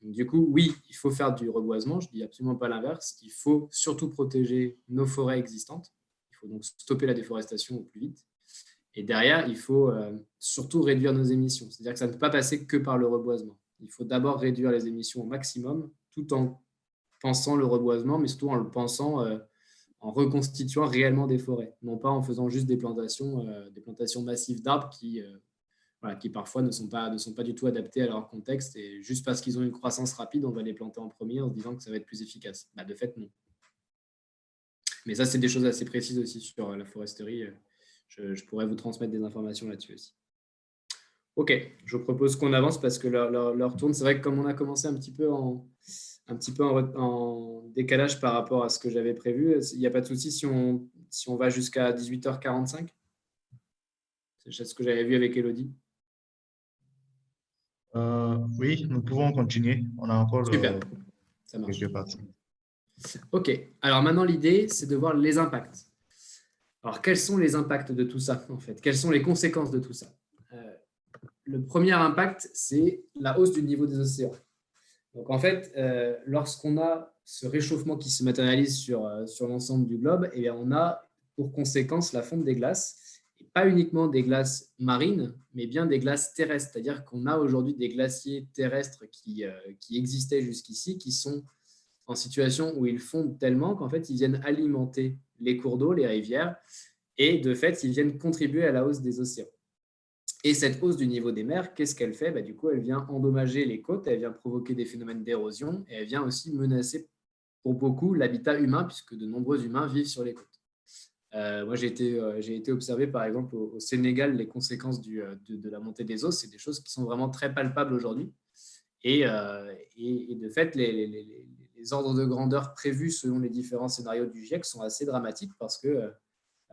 Donc, du coup, oui, il faut faire du reboisement, je ne dis absolument pas l'inverse. Il faut surtout protéger nos forêts existantes. Il faut donc stopper la déforestation au plus vite. Et derrière, il faut surtout réduire nos émissions. C'est-à-dire que ça ne peut pas passer que par le reboisement. Il faut d'abord réduire les émissions au maximum, tout en pensant le reboisement, mais surtout en le pensant en reconstituant réellement des forêts, non pas en faisant juste des plantations massives d'arbres qui parfois ne sont pas du tout adaptés à leur contexte. Et juste parce qu'ils ont une croissance rapide, on va les planter en premier en se disant que ça va être plus efficace. De fait, non. Mais ça, c'est des choses assez précises aussi sur la foresterie. Je pourrais vous transmettre des informations là-dessus aussi. OK, je propose qu'on avance parce que l'heure tourne. C'est vrai que comme on a commencé un petit peu en décalage par rapport à ce que j'avais prévu, il n'y a pas de souci si on va jusqu'à 18h45. C'est ce que j'avais vu avec Elodie. Oui, nous pouvons continuer. On a encore Super, ça marche. quelques parties. OK, alors maintenant l'idée, c'est de voir les impacts. Alors, quels sont les impacts de tout ça, en fait? Quelles sont les conséquences de tout ça? Le premier impact, c'est la hausse du niveau des océans. Donc, en fait, lorsqu'on a ce réchauffement qui se matérialise sur l'ensemble du globe, eh bien, on a pour conséquence la fonte des glaces, et pas uniquement des glaces marines, mais bien des glaces terrestres. C'est-à-dire qu'on a aujourd'hui des glaciers terrestres qui existaient jusqu'ici, qui sont en situation où ils fondent tellement qu'en fait, ils viennent alimenter les cours d'eau, les rivières, et de fait, ils viennent contribuer à la hausse des océans. Et cette hausse du niveau des mers, qu'est-ce qu'elle fait? Du coup, elle vient endommager les côtes, elle vient provoquer des phénomènes d'érosion et elle vient aussi menacer pour beaucoup l'habitat humain puisque de nombreux humains vivent sur les côtes. Moi, j'ai été observé par exemple au Sénégal les conséquences de la montée des eaux. C'est des choses qui sont vraiment très palpables aujourd'hui. Et de fait, les ordres de grandeur prévus selon les différents scénarios du GIEC sont assez dramatiques parce que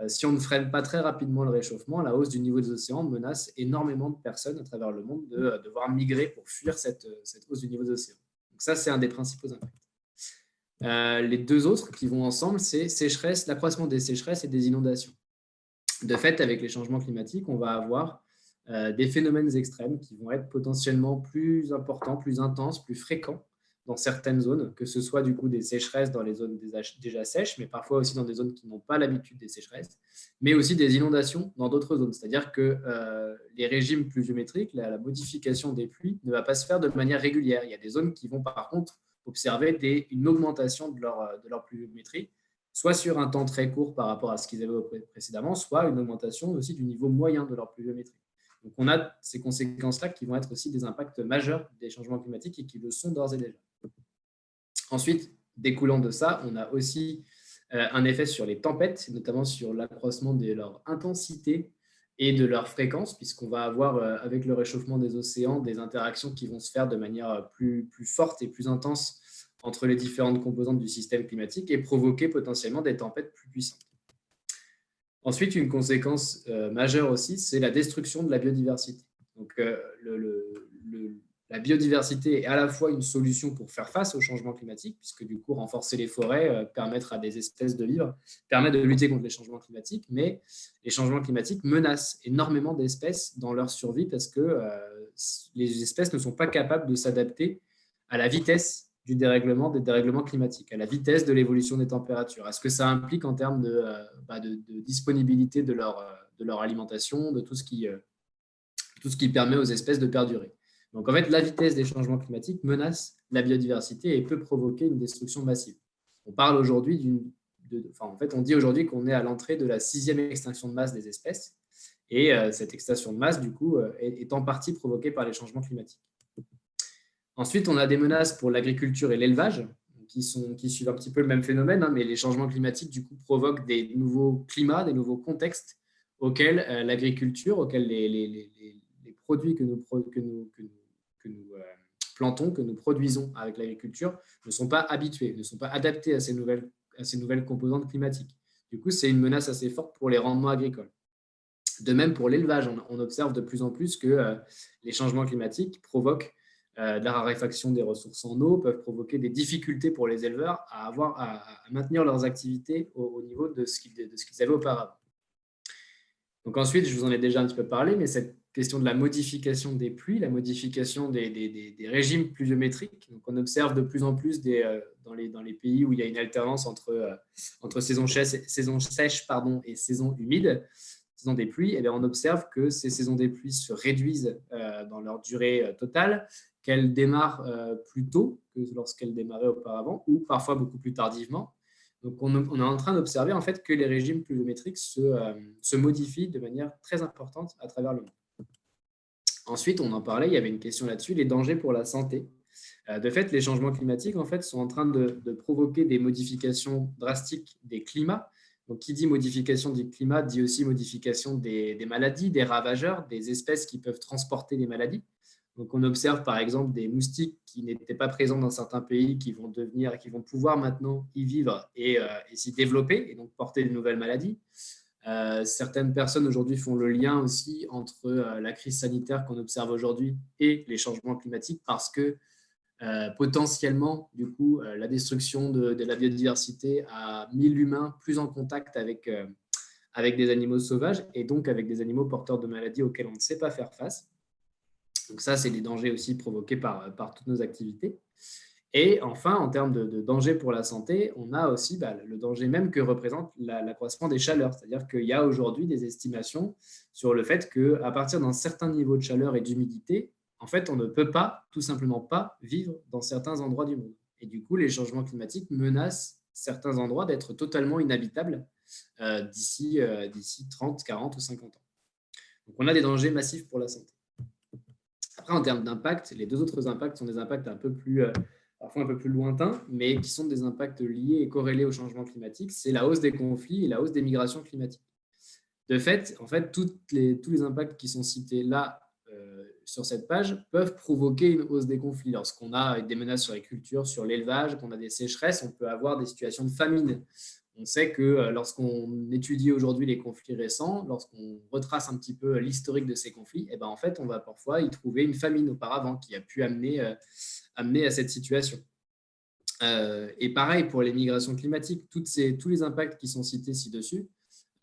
si on ne freine pas très rapidement le réchauffement, la hausse du niveau des océans menace énormément de personnes à travers le monde de devoir migrer pour fuir cette hausse du niveau des océans. Donc ça, c'est un des principaux impacts. Les deux autres qui vont ensemble, c'est l'accroissement des sécheresses et des inondations. De fait, avec les changements climatiques, on va avoir des phénomènes extrêmes qui vont être potentiellement plus importants, plus intenses, plus fréquents dans certaines zones, que ce soit du coup des sécheresses dans les zones déjà sèches, mais parfois aussi dans des zones qui n'ont pas l'habitude des sécheresses, mais aussi des inondations dans d'autres zones. C'est-à-dire que les régimes pluviométriques, la modification des pluies ne va pas se faire de manière régulière. Il y a des zones qui vont par contre observer une augmentation de leur pluviométrie, soit sur un temps très court par rapport à ce qu'ils avaient précédemment, soit une augmentation aussi du niveau moyen de leur pluviométrie. Donc, on a ces conséquences-là qui vont être aussi des impacts majeurs des changements climatiques et qui le sont d'ores et déjà. Ensuite, découlant de ça, on a aussi un effet sur les tempêtes, notamment sur l'accroissement de leur intensité et de leur fréquence, puisqu'on va avoir, avec le réchauffement des océans, des interactions qui vont se faire de manière plus forte et plus intense entre les différentes composantes du système climatique et provoquer potentiellement des tempêtes plus puissantes. Ensuite, une conséquence majeure aussi, c'est la destruction de la biodiversité. Donc, la biodiversité est à la fois une solution pour faire face au changement climatique, puisque du coup, renforcer les forêts, permettre à des espèces de vivre, permet de lutter contre les changements climatiques, mais les changements climatiques menacent énormément d'espèces dans leur survie parce que les espèces ne sont pas capables de s'adapter à la vitesse des dérèglements climatiques, à la vitesse de l'évolution des températures, à ce que ça implique en termes de disponibilité de leur alimentation, de tout ce qui permet aux espèces de perdurer. Donc, en fait, la vitesse des changements climatiques menace la biodiversité et peut provoquer une destruction massive. On parle aujourd'hui on dit aujourd'hui qu'on est à l'entrée de la 6e extinction de masse des espèces et cette extinction de masse, du coup, est en partie provoquée par les changements climatiques. Ensuite, on a des menaces pour l'agriculture et l'élevage qui suivent un petit peu le même phénomène, mais les changements climatiques, du coup, provoquent des nouveaux climats, des nouveaux contextes auxquels l'agriculture, auxquels les produits que nous plantons, que nous produisons avec l'agriculture, ne sont pas habitués, ne sont pas adaptés à ces nouvelles composantes climatiques. Du coup, c'est une menace assez forte pour les rendements agricoles. De même, pour l'élevage, on observe de plus en plus que les changements climatiques provoquent de la raréfaction des ressources en eau, peuvent provoquer des difficultés pour les éleveurs à maintenir leurs activités au niveau de ce qu'ils avaient auparavant. Donc ensuite, je vous en ai déjà un petit peu parlé, mais cette question de la modification des pluies, la modification des régimes pluviométriques. Donc on observe de plus en plus dans les pays où il y a une alternance entre saison sèche et saison humide, saison des pluies, et bien on observe que ces saisons des pluies se réduisent dans leur durée totale, qu'elles démarrent plus tôt que lorsqu'elles démarraient auparavant, ou parfois beaucoup plus tardivement. Donc, on est en train d'observer en fait que les régimes pluviométriques se modifient de manière très importante à travers le monde. Ensuite, on en parlait, il y avait une question là-dessus, les dangers pour la santé. De fait, les changements climatiques en fait, sont en train de provoquer des modifications drastiques des climats. Donc, qui dit modification du climat dit aussi modification des maladies, des ravageurs, des espèces qui peuvent transporter les maladies. Donc, on observe par exemple des moustiques qui n'étaient pas présents dans certains pays qui vont pouvoir maintenant y vivre et s'y développer et donc porter de nouvelles maladies. Certaines personnes aujourd'hui font le lien aussi entre la crise sanitaire qu'on observe aujourd'hui et les changements climatiques parce que potentiellement, du coup, la destruction de la biodiversité a mis l'humain plus en contact avec des animaux sauvages et donc avec des animaux porteurs de maladies auxquelles on ne sait pas faire face. Donc ça, c'est des dangers aussi provoqués par toutes nos activités. Et enfin, en termes de danger pour la santé, on a aussi le danger même que représente l'accroissement des chaleurs. C'est-à-dire qu'il y a aujourd'hui des estimations sur le fait qu'à partir d'un certain niveau de chaleur et d'humidité, en fait, on ne peut pas, tout simplement pas, vivre dans certains endroits du monde. Et du coup, les changements climatiques menacent certains endroits d'être totalement inhabitables d'ici 30, 40 ou 50 ans. Donc, on a des dangers massifs pour la santé. Après, en termes d'impact, les deux autres impacts sont des impacts parfois un peu plus lointains, mais qui sont des impacts liés et corrélés au changement climatique. C'est la hausse des conflits et la hausse des migrations climatiques. De fait, tous les impacts qui sont cités là sur cette page peuvent provoquer une hausse des conflits. Lorsqu'on a des menaces sur les cultures, sur l'élevage, qu'on a des sécheresses, on peut avoir des situations de famine. On sait que lorsqu'on étudie aujourd'hui les conflits récents, lorsqu'on retrace un petit peu l'historique de ces conflits, en fait, on va parfois y trouver une famine auparavant qui a pu amener à cette situation. Et pareil pour les migrations climatiques, tous les impacts qui sont cités ci-dessus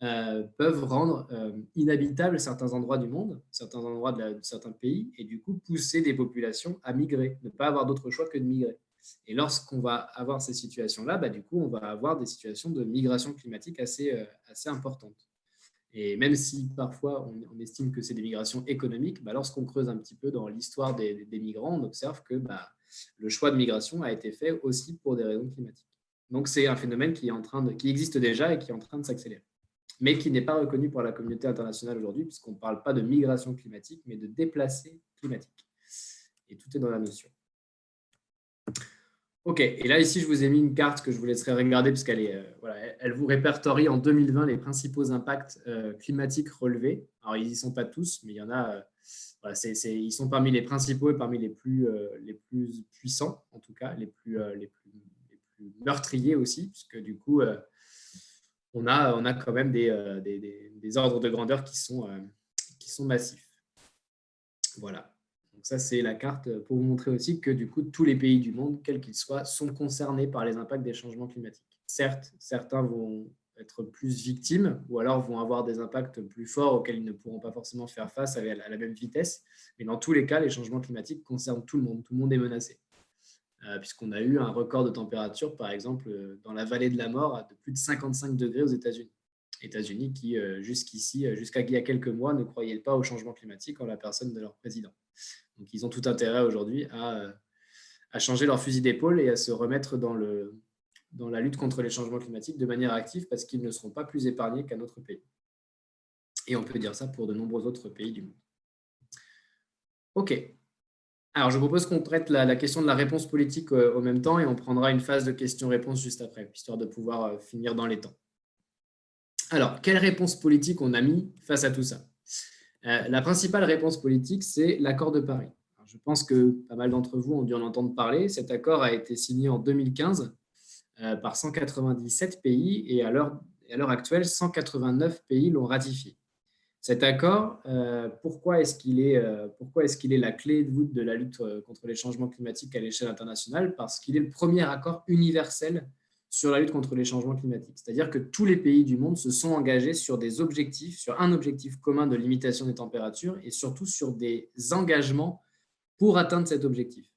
peuvent rendre inhabitables certains endroits du monde, certains endroits de certains pays, et du coup pousser des populations à migrer, ne pas avoir d'autre choix que de migrer. Et lorsqu'on va avoir ces situations-là, du coup, on va avoir des situations de migration climatique assez importantes. Et même si parfois on estime que c'est des migrations économiques, lorsqu'on creuse un petit peu dans l'histoire des migrants, on observe que le choix de migration a été fait aussi pour des raisons climatiques. Donc c'est un phénomène qui existe déjà et qui est en train de s'accélérer, mais qui n'est pas reconnu par la communauté internationale aujourd'hui, puisqu'on ne parle pas de migration climatique, mais de déplacés climatiques. Et tout est dans la notion. Ok, et là, ici, je vous ai mis une carte que je vous laisserai regarder parce elle vous répertorie en 2020 les principaux impacts climatiques relevés. Alors, ils n'y sont pas tous, mais il y en a, ils sont parmi les principaux et parmi les plus puissants, en tout cas, les plus meurtriers aussi, puisque du coup, on a quand même des ordres de grandeur qui sont massifs. Voilà. Donc ça, c'est la carte pour vous montrer aussi que du coup, tous les pays du monde, quels qu'ils soient, sont concernés par les impacts des changements climatiques. Certes, certains vont être plus victimes ou alors vont avoir des impacts plus forts auxquels ils ne pourront pas forcément faire face à la même vitesse. Mais dans tous les cas, les changements climatiques concernent tout le monde. Tout le monde est menacé. Puisqu'on a eu un record de température, par exemple, dans la vallée de la mort, de plus de 55 degrés aux États-Unis. États-Unis qui, jusqu'à il y a quelques mois, ne croyaient pas au changement climatique en la personne de leur président. Donc, ils ont tout intérêt aujourd'hui à changer leur fusil d'épaule et à se remettre dans la lutte contre les changements climatiques de manière active parce qu'ils ne seront pas plus épargnés qu'un autre pays. Et on peut dire ça pour de nombreux autres pays du monde. OK. Alors, je propose qu'on traite la question de la réponse politique au même temps et on prendra une phase de questions-réponses juste après, histoire de pouvoir finir dans les temps. Alors, quelle réponse politique on a mis face à tout ça ? La principale réponse politique, c'est l'accord de Paris. Alors, je pense que pas mal d'entre vous ont dû en entendre parler. Cet accord a été signé en 2015 par 197 pays et à l'heure actuelle, 189 pays l'ont ratifié. Cet accord, pourquoi est-ce qu'il est la clé de voûte de la lutte contre les changements climatiques à l'échelle internationale ? Parce qu'il est le premier accord universel sur la lutte contre les changements climatiques. C'est-à-dire que tous les pays du monde se sont engagés sur des objectifs, sur un objectif commun de limitation des températures et surtout sur des engagements pour atteindre cet objectif.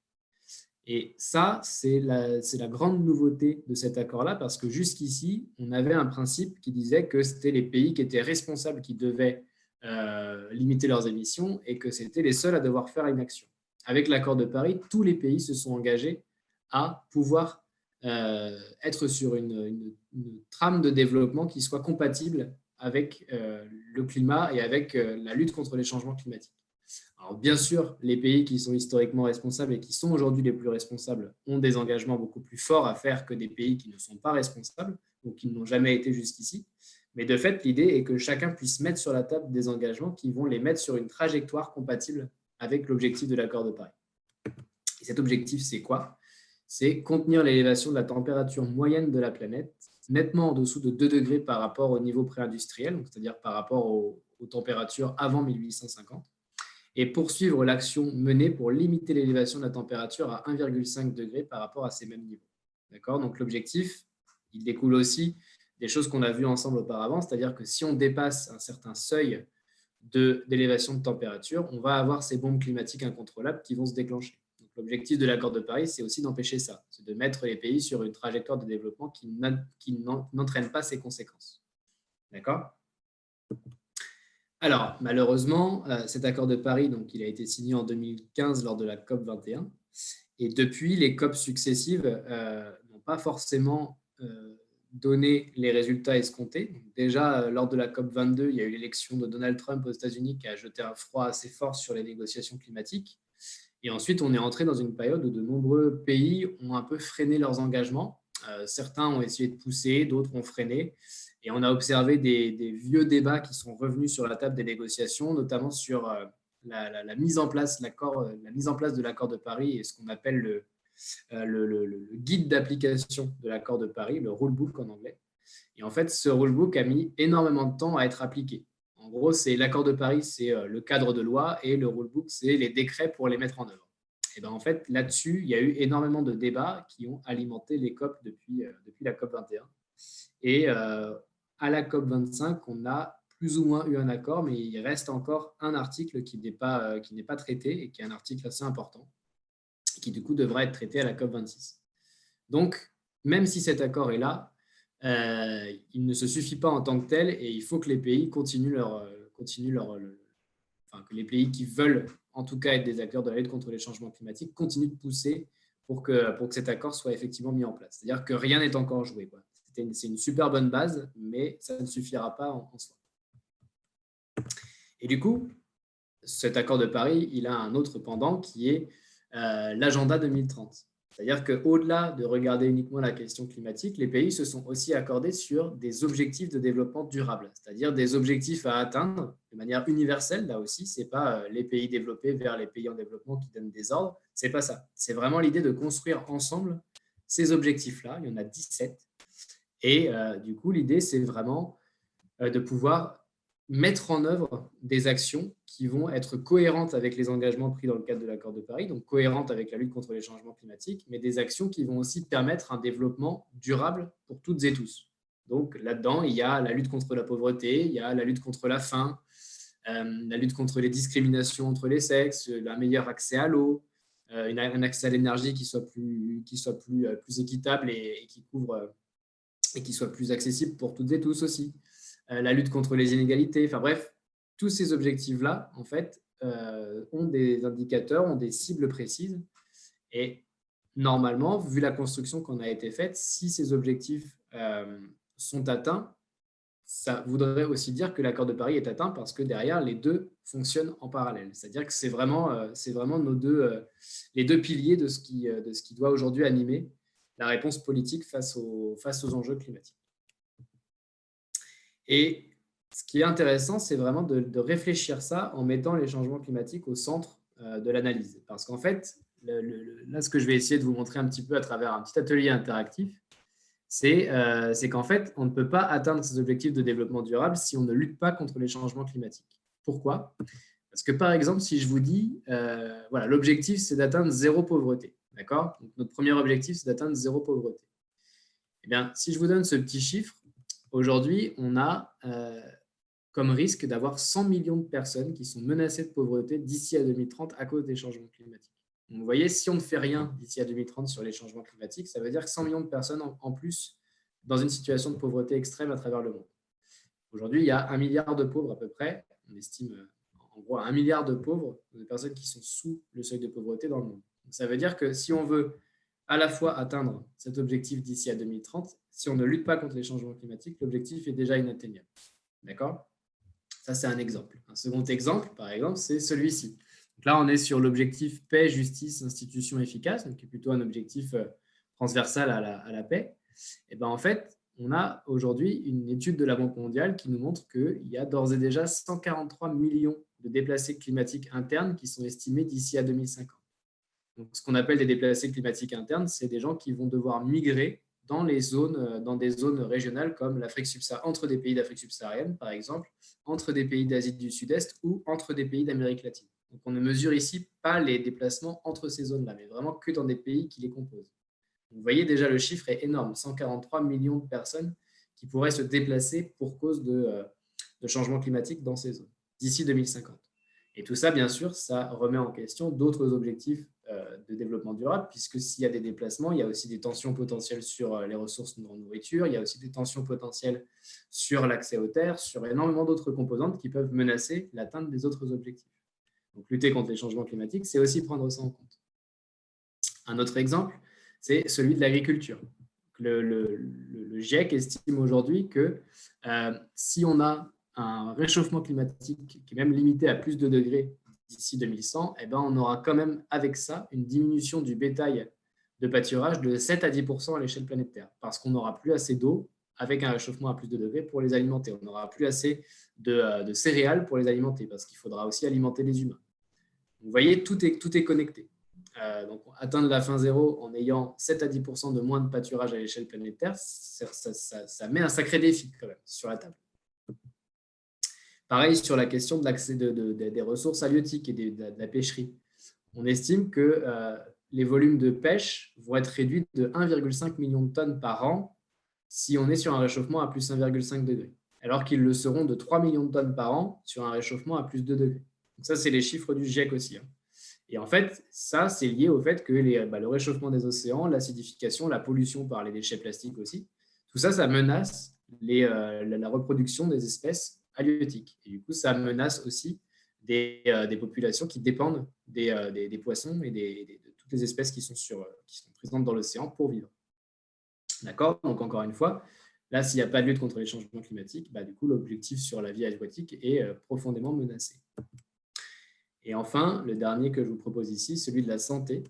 Et ça, c'est la grande nouveauté de cet accord-là, parce que jusqu'ici, on avait un principe qui disait que c'était les pays qui étaient responsables qui devaient limiter leurs émissions et que c'était les seuls à devoir faire une action. Avec l'accord de Paris, tous les pays se sont engagés à pouvoir être sur une trame de développement qui soit compatible avec le climat et avec la lutte contre les changements climatiques. Alors, bien sûr, les pays qui sont historiquement responsables et qui sont aujourd'hui les plus responsables ont des engagements beaucoup plus forts à faire que des pays qui ne sont pas responsables ou qui n'ont jamais été jusqu'ici. Mais de fait, l'idée est que chacun puisse mettre sur la table des engagements qui vont les mettre sur une trajectoire compatible avec l'objectif de l'accord de Paris. Et cet objectif, c'est quoi ? C'est contenir l'élévation de la température moyenne de la planète nettement en dessous de 2 degrés par rapport au niveau pré-industriel, c'est-à-dire par rapport aux températures avant 1850, et poursuivre l'action menée pour limiter l'élévation de la température à 1,5 degré par rapport à ces mêmes niveaux. D'accord ? Donc l'objectif, il découle aussi des choses qu'on a vues ensemble auparavant, c'est-à-dire que si on dépasse un certain seuil d'élévation de température, on va avoir ces bombes climatiques incontrôlables qui vont se déclencher. Donc, l'objectif de l'accord de Paris, c'est aussi d'empêcher ça, c'est de mettre les pays sur une trajectoire de développement qui n'entraîne pas ces conséquences. D'accord ? Alors, malheureusement, cet accord de Paris, donc, il a été signé en 2015 lors de la COP 21. Et depuis, les COP successives n'ont pas forcément donné les résultats escomptés. Donc, déjà, lors de la COP 22, il y a eu l'élection de Donald Trump aux États-Unis qui a jeté un froid assez fort sur les négociations climatiques. Et ensuite, on est entré dans une période où de nombreux pays ont un peu freiné leurs engagements. Certains ont essayé de pousser, d'autres ont freiné. Et on a observé des vieux débats qui sont revenus sur la table des négociations, notamment sur la mise en place de l'accord de Paris et ce qu'on appelle le guide d'application de l'accord de Paris, le rulebook en anglais. Et en fait, ce rulebook a mis énormément de temps à être appliqué. En gros, c'est l'accord de Paris, c'est le cadre de loi et le rulebook, c'est les décrets pour les mettre en œuvre. Et ben en fait, là-dessus, il y a eu énormément de débats qui ont alimenté les COP depuis la COP 21. Et à la COP 25, on a plus ou moins eu un accord, mais il reste encore un article qui n'est pas traité et qui est un article assez important, qui du coup devra être traité à la COP26. Donc, même si cet accord est là, il ne se suffit pas en tant que tel et il faut que les pays que les pays qui veulent en tout cas être des acteurs de la lutte contre les changements climatiques continuent de pousser pour que cet accord soit effectivement mis en place. C'est-à-dire que rien n'est encore joué, quoi. C'est une super bonne base, mais ça ne suffira pas en soi. Et du coup, cet accord de Paris, il a un autre pendant qui est l'agenda 2030. C'est-à-dire qu'au-delà de regarder uniquement la question climatique, les pays se sont aussi accordés sur des objectifs de développement durable, c'est-à-dire des objectifs à atteindre de manière universelle. Là aussi, ce n'est pas les pays développés vers les pays en développement qui donnent des ordres, ce n'est pas ça. C'est vraiment l'idée de construire ensemble ces objectifs-là. Il y en a 17. Et du coup, l'idée, c'est vraiment de pouvoir mettre en œuvre des actions qui vont être cohérentes avec les engagements pris dans le cadre de l'accord de Paris, donc cohérentes avec la lutte contre les changements climatiques, mais des actions qui vont aussi permettre un développement durable pour toutes et tous. Donc là-dedans, il y a la lutte contre la pauvreté, il y a la lutte contre la faim, la lutte contre les discriminations entre les sexes, un meilleur accès à l'eau, un accès à l'énergie qui soit plus équitable et qui couvre et qui soit plus accessible pour toutes et tous aussi. La lutte contre les inégalités, enfin bref, tous ces objectifs-là, en fait, ont des indicateurs, ont des cibles précises. Et normalement, vu la construction qu'on a été faite, si ces objectifs sont atteints, ça voudrait aussi dire que l'accord de Paris est atteint parce que derrière, les deux fonctionnent en parallèle. C'est-à-dire que c'est vraiment les deux piliers de ce qui doit aujourd'hui animer la réponse politique face aux enjeux climatiques. Et ce qui est intéressant, c'est vraiment de réfléchir ça en mettant les changements climatiques au centre de l'analyse. Parce qu'en fait, là, ce que je vais essayer de vous montrer un petit peu à travers un petit atelier interactif, c'est qu'en fait, on ne peut pas atteindre ces objectifs de développement durable si on ne lutte pas contre les changements climatiques. Pourquoi ? Parce que par exemple, si je vous dis, voilà, l'objectif, c'est d'atteindre zéro pauvreté. D'accord ? Donc, notre premier objectif, c'est d'atteindre zéro pauvreté. Eh bien, si je vous donne ce petit chiffre, aujourd'hui, on a comme risque d'avoir 100 millions de personnes qui sont menacées de pauvreté d'ici à 2030 à cause des changements climatiques. Donc, vous voyez, si on ne fait rien d'ici à 2030 sur les changements climatiques, ça veut dire que 100 millions de personnes en plus dans une situation de pauvreté extrême à travers le monde. Aujourd'hui, il y a 1 milliard de pauvres à peu près. On estime en gros à 1 milliard de pauvres, de personnes qui sont sous le seuil de pauvreté dans le monde. Donc, ça veut dire que si on veut à la fois atteindre cet objectif d'ici à 2030, si on ne lutte pas contre les changements climatiques, l'objectif est déjà inatteignable. D'accord ? Ça, c'est un exemple. Un second exemple, par exemple, c'est celui-ci. Donc là, on est sur l'objectif paix, justice, institutions efficaces, donc qui est plutôt un objectif transversal à la paix. Et ben, en fait, on a aujourd'hui une étude de la Banque mondiale qui nous montre qu'il y a d'ores et déjà 143 millions de déplacés climatiques internes qui sont estimés d'ici à 2050. Donc, ce qu'on appelle des déplacés climatiques internes, c'est des gens qui vont devoir migrer dans des zones régionales comme l'Afrique subsaharienne, entre des pays d'Afrique subsaharienne, par exemple, entre des pays d'Asie du Sud-Est ou entre des pays d'Amérique latine. Donc, on ne mesure ici pas les déplacements entre ces zones-là, mais vraiment que dans des pays qui les composent. Donc, vous voyez déjà, le chiffre est énorme, 143 millions de personnes qui pourraient se déplacer pour cause de changements climatiques dans ces zones, d'ici 2050. Et tout ça, bien sûr, ça remet en question d'autres objectifs de développement durable, puisque s'il y a des déplacements, il y a aussi des tensions potentielles sur les ressources en nourriture, il y a aussi des tensions potentielles sur l'accès aux terres, sur énormément d'autres composantes qui peuvent menacer l'atteinte des autres objectifs. Donc, lutter contre les changements climatiques, c'est aussi prendre ça en compte. Un autre exemple, c'est celui de l'agriculture. Le GIEC estime aujourd'hui que si on a un réchauffement climatique qui est même limité à plus de degrés d'ici 2100, eh ben on aura quand même avec ça une diminution du bétail de pâturage de 7 à 10% à l'échelle planétaire, parce qu'on n'aura plus assez d'eau avec un réchauffement à plus de degrés pour les alimenter. On n'aura plus assez de céréales pour les alimenter, parce qu'il faudra aussi alimenter les humains. Vous voyez, tout est connecté. Donc, atteindre la fin zéro en ayant 7 à 10% de moins de pâturage à l'échelle planétaire, ça met un sacré défi quand même sur la table. Pareil sur la question de l'accès des ressources halieutiques et de la pêcherie. On estime que les volumes de pêche vont être réduits de 1,5 million de tonnes par an si on est sur un réchauffement à plus 1,5 degré, alors qu'ils le seront de 3 millions de tonnes par an sur un réchauffement à plus 2 degrés. Donc ça, c'est les chiffres du GIEC aussi. Et en fait, ça, c'est lié au fait que le réchauffement des océans, l'acidification, la pollution par les déchets plastiques aussi, tout ça, ça menace la reproduction des espèces halieutiques. Et du coup, ça menace aussi des populations qui dépendent des poissons et de toutes les espèces qui sont présentes dans l'océan pour vivre. D'accord? Donc, encore une fois, là, s'il n'y a pas de lutte contre les changements climatiques, du coup, l'objectif sur la vie aquatique est profondément menacé. Et enfin, le dernier que je vous propose ici, celui de la santé.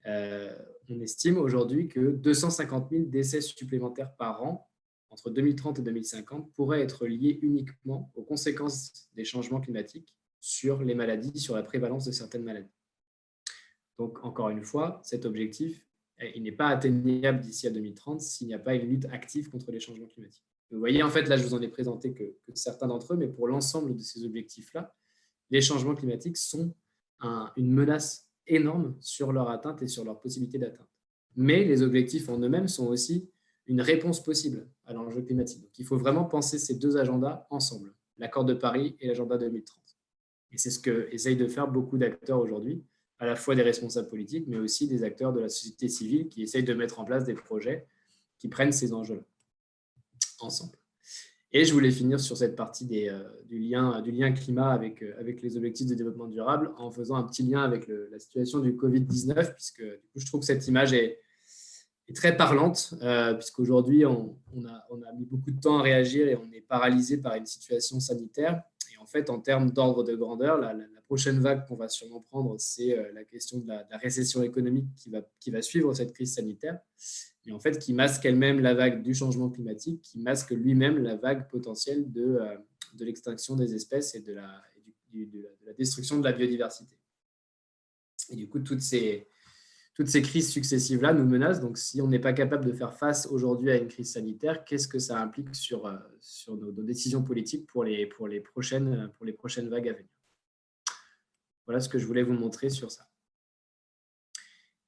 On estime aujourd'hui que 250 000 décès supplémentaires par an entre 2030 et 2050 pourraient être liés uniquement aux conséquences des changements climatiques sur les maladies, sur la prévalence de certaines maladies. Donc, encore une fois, cet objectif, il n'est pas atteignable d'ici à 2030 s'il n'y a pas une lutte active contre les changements climatiques. Vous voyez, en fait, là, je vous en ai présenté que certains d'entre eux, mais pour l'ensemble de ces objectifs-là, les changements climatiques sont une menace énorme sur leur atteinte et sur leur possibilité d'atteinte. Mais les objectifs en eux-mêmes sont aussi une réponse possible à l'enjeu climatique. Donc, il faut vraiment penser ces deux agendas ensemble, l'accord de Paris et l'agenda 2030. Et c'est ce qu'essayent de faire beaucoup d'acteurs aujourd'hui, à la fois des responsables politiques, mais aussi des acteurs de la société civile qui essayent de mettre en place des projets qui prennent ces enjeux-là ensemble. Et je voulais finir sur cette partie du lien climat avec les objectifs de développement durable en faisant un petit lien avec la situation du Covid-19, puisque du coup, je trouve que cette image est très parlante, puisqu'aujourd'hui, on a mis beaucoup de temps à réagir et on est paralysé par une situation sanitaire. Et en fait, en termes d'ordre de grandeur, la prochaine vague qu'on va sûrement prendre, c'est la question de la récession économique qui va suivre cette crise sanitaire, et en fait qui masque elle-même la vague du changement climatique, qui masque lui-même la vague potentielle de l'extinction des espèces et de la destruction de la biodiversité. Et du coup, toutes ces crises successives-là nous menacent. Donc, si on n'est pas capable de faire face aujourd'hui à une crise sanitaire, qu'est-ce que ça implique sur nos décisions politiques pour les prochaines vagues à venir? Voilà ce que je voulais vous montrer sur ça.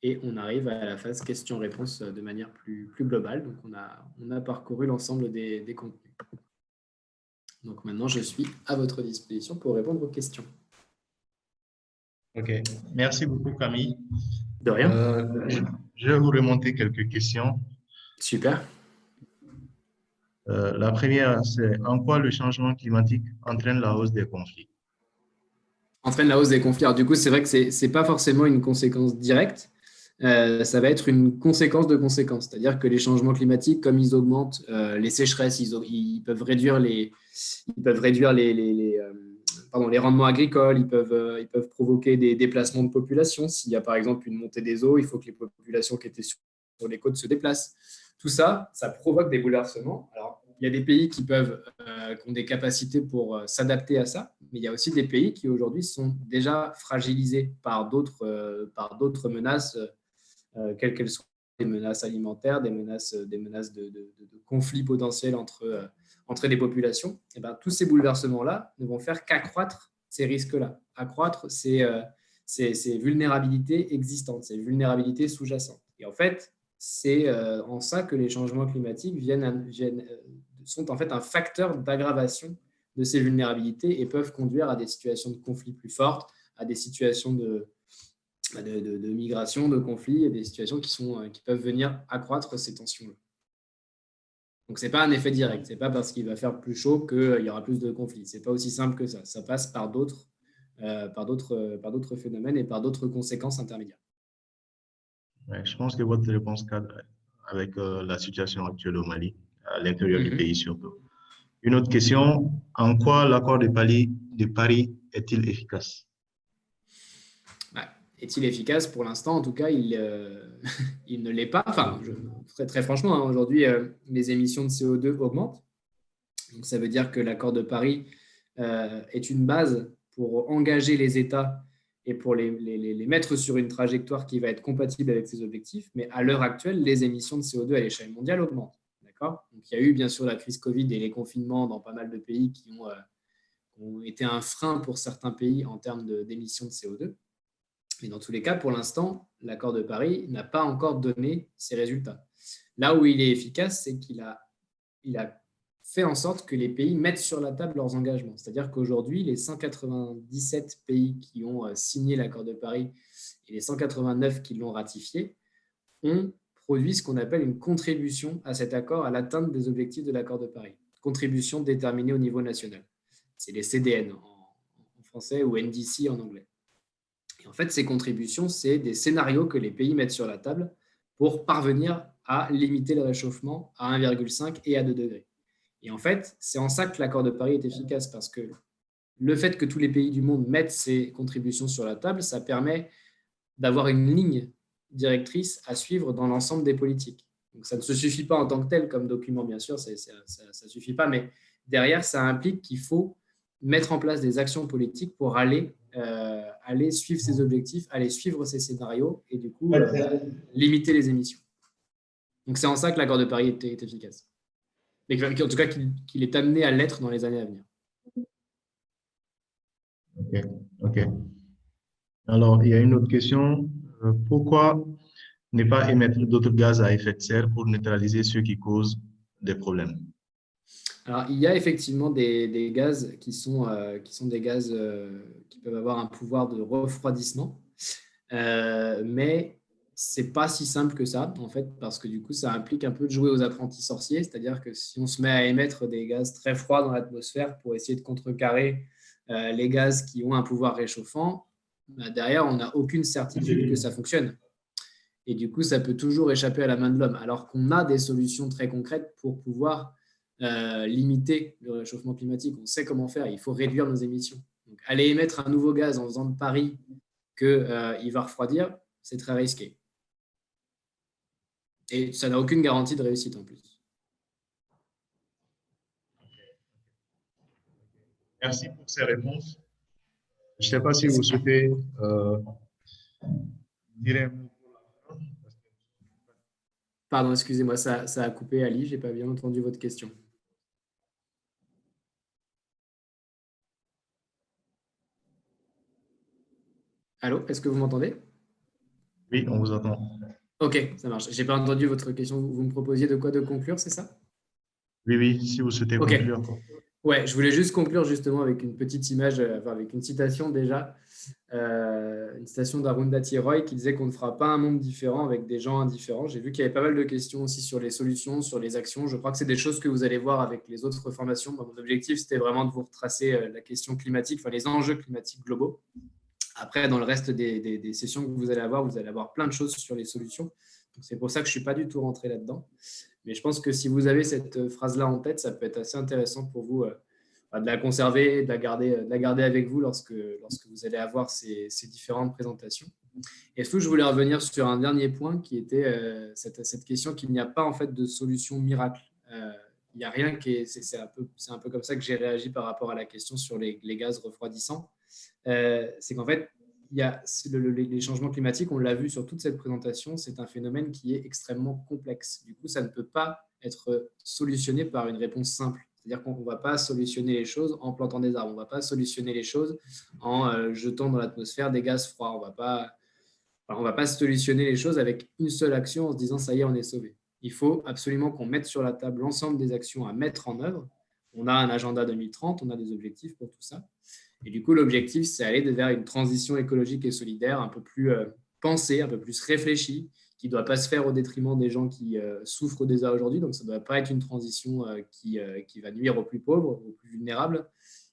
Et on arrive à la phase questions-réponses de manière plus globale. Donc, on a parcouru l'ensemble des contenus. Donc, maintenant, je suis à votre disposition pour répondre aux questions. OK. Merci beaucoup, Camille. De rien. Je vais vous remonter quelques questions. Super. La première, c'est en quoi le changement climatique entraîne la hausse des conflits? Entraîne la hausse des conflits. Alors, du coup, c'est vrai que ce n'est pas forcément une conséquence directe. Ça va être une conséquence de conséquences. C'est-à-dire que les changements climatiques, comme ils augmentent les sécheresses, ils peuvent réduire les rendements agricoles, ils peuvent provoquer des déplacements de population. S'il y a par exemple une montée des eaux, il faut que les populations qui étaient sur les côtes se déplacent. Tout ça, ça provoque des bouleversements. Alors, il y a des pays qui ont des capacités pour s'adapter à ça, mais il y a aussi des pays qui aujourd'hui sont déjà fragilisés par d'autres menaces, quelles qu'elles soient, des menaces alimentaires, des menaces de conflits potentiels entre des populations. Et ben, tous ces bouleversements-là ne vont faire qu'accroître ces risques-là, accroître ces vulnérabilités existantes, ces vulnérabilités sous-jacentes. Et en fait, c'est en ça que les changements climatiques sont en fait un facteur d'aggravation de ces vulnérabilités et peuvent conduire à des situations de conflit plus fortes, à des situations de migration, de conflit, et des situations qui peuvent venir accroître ces tensions-là. Donc, ce n'est pas un effet direct. Ce n'est pas parce qu'il va faire plus chaud qu'il y aura plus de conflits. Ce n'est pas aussi simple que ça. Ça passe par d'autres phénomènes et par d'autres conséquences intermédiaires. Ouais, je pense que votre réponse cadre avec la situation actuelle au Mali, à l'intérieur du pays surtout. Une autre question, en quoi l'accord de Paris est-il efficace? Est-il efficace? Pour l'instant, en tout cas, il ne l'est pas. Enfin, très franchement, hein, aujourd'hui, les émissions de CO2 augmentent. Donc, ça veut dire que l'accord de Paris est une base pour engager les États et pour les mettre sur une trajectoire qui va être compatible avec ces objectifs. Mais à l'heure actuelle, les émissions de CO2 à l'échelle mondiale augmentent. D'accord ? Donc, il y a eu bien sûr la crise Covid et les confinements dans pas mal de pays qui ont été un frein pour certains pays en termes d'émissions de CO2. Mais dans tous les cas, pour l'instant, l'accord de Paris n'a pas encore donné ses résultats. Là où il est efficace, c'est qu'il a fait en sorte que les pays mettent sur la table leurs engagements. C'est-à-dire qu'aujourd'hui, les 197 pays qui ont signé l'accord de Paris et les 189 qui l'ont ratifié ont produit ce qu'on appelle une contribution à cet accord à l'atteinte des objectifs de l'accord de Paris. Contribution déterminée au niveau national. C'est les CDN en français ou NDC en anglais. Et en fait, ces contributions, c'est des scénarios que les pays mettent sur la table pour parvenir à limiter le réchauffement à 1,5 et à 2 degrés. Et en fait, c'est en ça que l'accord de Paris est efficace, parce que le fait que tous les pays du monde mettent ces contributions sur la table, ça permet d'avoir une ligne directrice à suivre dans l'ensemble des politiques. Donc, ça ne se suffit pas en tant que tel comme document, bien sûr, ça ne suffit pas, mais derrière, ça implique qu'il faut mettre en place des actions politiques pour aller suivre ces objectifs, aller suivre ces scénarios et du coup, limiter les émissions. Donc, c'est en ça que l'accord de Paris est efficace. Mais en tout cas, qu'il est amené à l'être dans les années à venir. OK. Alors, il y a une autre question. Pourquoi ne pas émettre d'autres gaz à effet de serre pour neutraliser ceux qui causent des problèmes? Alors, il y a effectivement des gaz qui sont des gaz qui peuvent avoir un pouvoir de refroidissement, mais c'est pas si simple que ça, en fait, parce que du coup, ça implique un peu de jouer aux apprentis sorciers, c'est-à-dire que si on se met à émettre des gaz très froids dans l'atmosphère pour essayer de contrecarrer les gaz qui ont un pouvoir réchauffant, derrière, on n'a aucune certitude que ça fonctionne. Et du coup, ça peut toujours échapper à la main de l'homme, alors qu'on a des solutions très concrètes pour pouvoir limiter le réchauffement climatique. On sait comment faire, il faut réduire nos émissions. Donc, aller émettre un nouveau gaz en faisant de pari qu'il va refroidir, c'est très risqué. Et ça n'a aucune garantie de réussite en plus. Merci pour ces réponses. Je ne sais pas si vous souhaitez dire un mot pour la fin. Pardon, excusez-moi, ça a coupé, Ali, je n'ai pas bien entendu votre question. Allô, est-ce que vous m'entendez? Oui, on vous entend. Ok, ça marche. Je n'ai pas entendu votre question. Vous me proposiez de quoi de conclure, c'est ça? Oui, si vous souhaitez conclure. Ouais, je voulais juste conclure justement avec une petite image, avec une citation déjà, une citation d'Arundhati Roy qui disait qu'on ne fera pas un monde différent avec des gens indifférents. J'ai vu qu'il y avait pas mal de questions aussi sur les solutions, sur les actions. Je crois que c'est des choses que vous allez voir avec les autres formations. Mon objectif, c'était vraiment de vous retracer la question climatique, enfin les enjeux climatiques globaux. Après, dans le reste des sessions que vous allez avoir plein de choses sur les solutions. Donc, c'est pour ça que je ne suis pas du tout rentré là-dedans. Mais je pense que si vous avez cette phrase-là en tête, ça peut être assez intéressant pour vous de la conserver, de la garder avec vous lorsque vous allez avoir ces différentes présentations. Et surtout, je voulais revenir sur un dernier point qui était cette question qu'il n'y a pas en fait de solution miracle. Il n'y a rien qui est… C'est un peu comme ça que j'ai réagi par rapport à la question sur les gaz refroidissants. C'est qu'en fait, les changements climatiques, on l'a vu sur toute cette présentation, c'est un phénomène qui est extrêmement complexe. Du coup, ça ne peut pas être solutionné par une réponse simple. C'est-à-dire qu'on ne va pas solutionner les choses en plantant des arbres. On ne va pas solutionner les choses en jetant dans l'atmosphère des gaz froids. On ne va pas solutionner les choses avec une seule action en se disant « ça y est, on est sauvé ». Il faut absolument qu'on mette sur la table l'ensemble des actions à mettre en œuvre. On a un agenda 2030, on a des objectifs pour tout ça. Et du coup, l'objectif, c'est aller vers une transition écologique et solidaire un peu plus pensée, un peu plus réfléchie, qui ne doit pas se faire au détriment des gens qui souffrent déjà aujourd'hui. Donc, ça ne doit pas être une transition qui va nuire aux plus pauvres, aux plus vulnérables.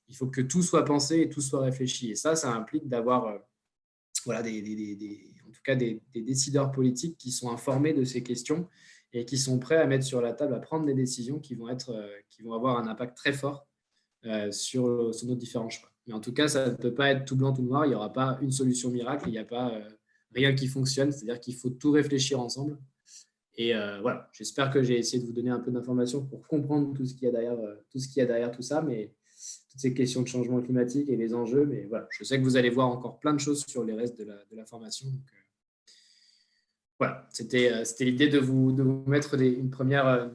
Il faut que tout soit pensé et tout soit réfléchi. Et ça implique d'avoir en tout cas des décideurs politiques qui sont informés de ces questions et qui sont prêts à mettre sur la table, à prendre des décisions qui vont avoir un impact très fort sur nos différents choix. Mais en tout cas, ça ne peut pas être tout blanc, tout noir. Il n'y aura pas une solution miracle. Il n'y a pas rien qui fonctionne. C'est-à-dire qu'il faut tout réfléchir ensemble. Et voilà, j'espère que j'ai essayé de vous donner un peu d'informations pour comprendre tout ce qu'il y a derrière tout ça, mais toutes ces questions de changement climatique et les enjeux. Mais voilà, je sais que vous allez voir encore plein de choses sur les restes de la formation. Donc, voilà, c'était l'idée de vous mettre une première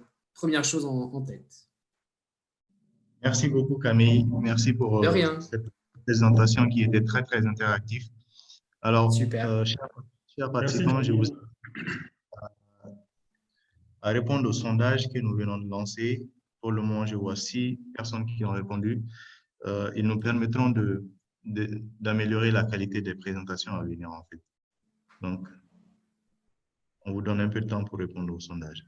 chose en tête. Merci beaucoup, Camille. Merci pour cette présentation qui était très, très interactive. Alors, chers participants, je vous invite à répondre au sondage que nous venons de lancer Pour le moment, je vois 6 personnes qui ont répondu. Ils nous permettront d'améliorer la qualité des présentations à venir, en fait. Donc, on vous donne un peu de temps pour répondre au sondage.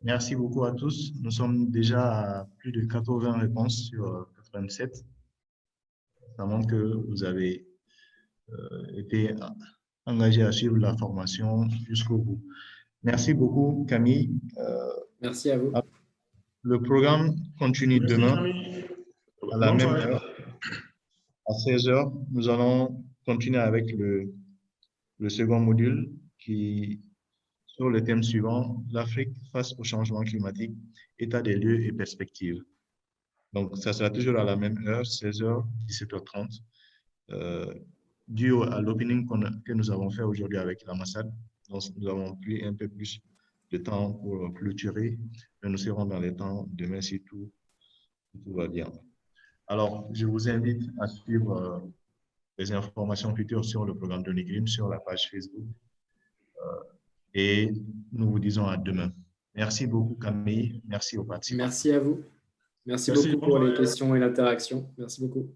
Merci beaucoup à tous. Nous sommes déjà à plus de 80 réponses sur 87. Ça montre que vous avez été engagé à suivre la formation jusqu'au bout. Merci beaucoup, Camille. Merci à vous. Le programme continue Merci, demain Camille. à la Bonne même soirée. heure. À 16 heures, nous allons continuer avec le second module qui sur le thème suivant, l'Afrique face au changement climatique, état des lieux et perspectives. Donc, ça sera toujours à la même heure, 16h, 17h30. Dû à l'opening que nous avons fait aujourd'hui avec la Massad, donc nous avons pris un peu plus de temps pour clôturer, mais nous serons dans les temps demain si tout va bien. Alors, je vous invite à suivre les informations futures sur le programme de l'IGRIM sur la page Facebook. Et nous vous disons à demain. Merci beaucoup, Camille. Merci aux participants. Merci à vous. Merci beaucoup pour les questions et l'interaction. Merci beaucoup.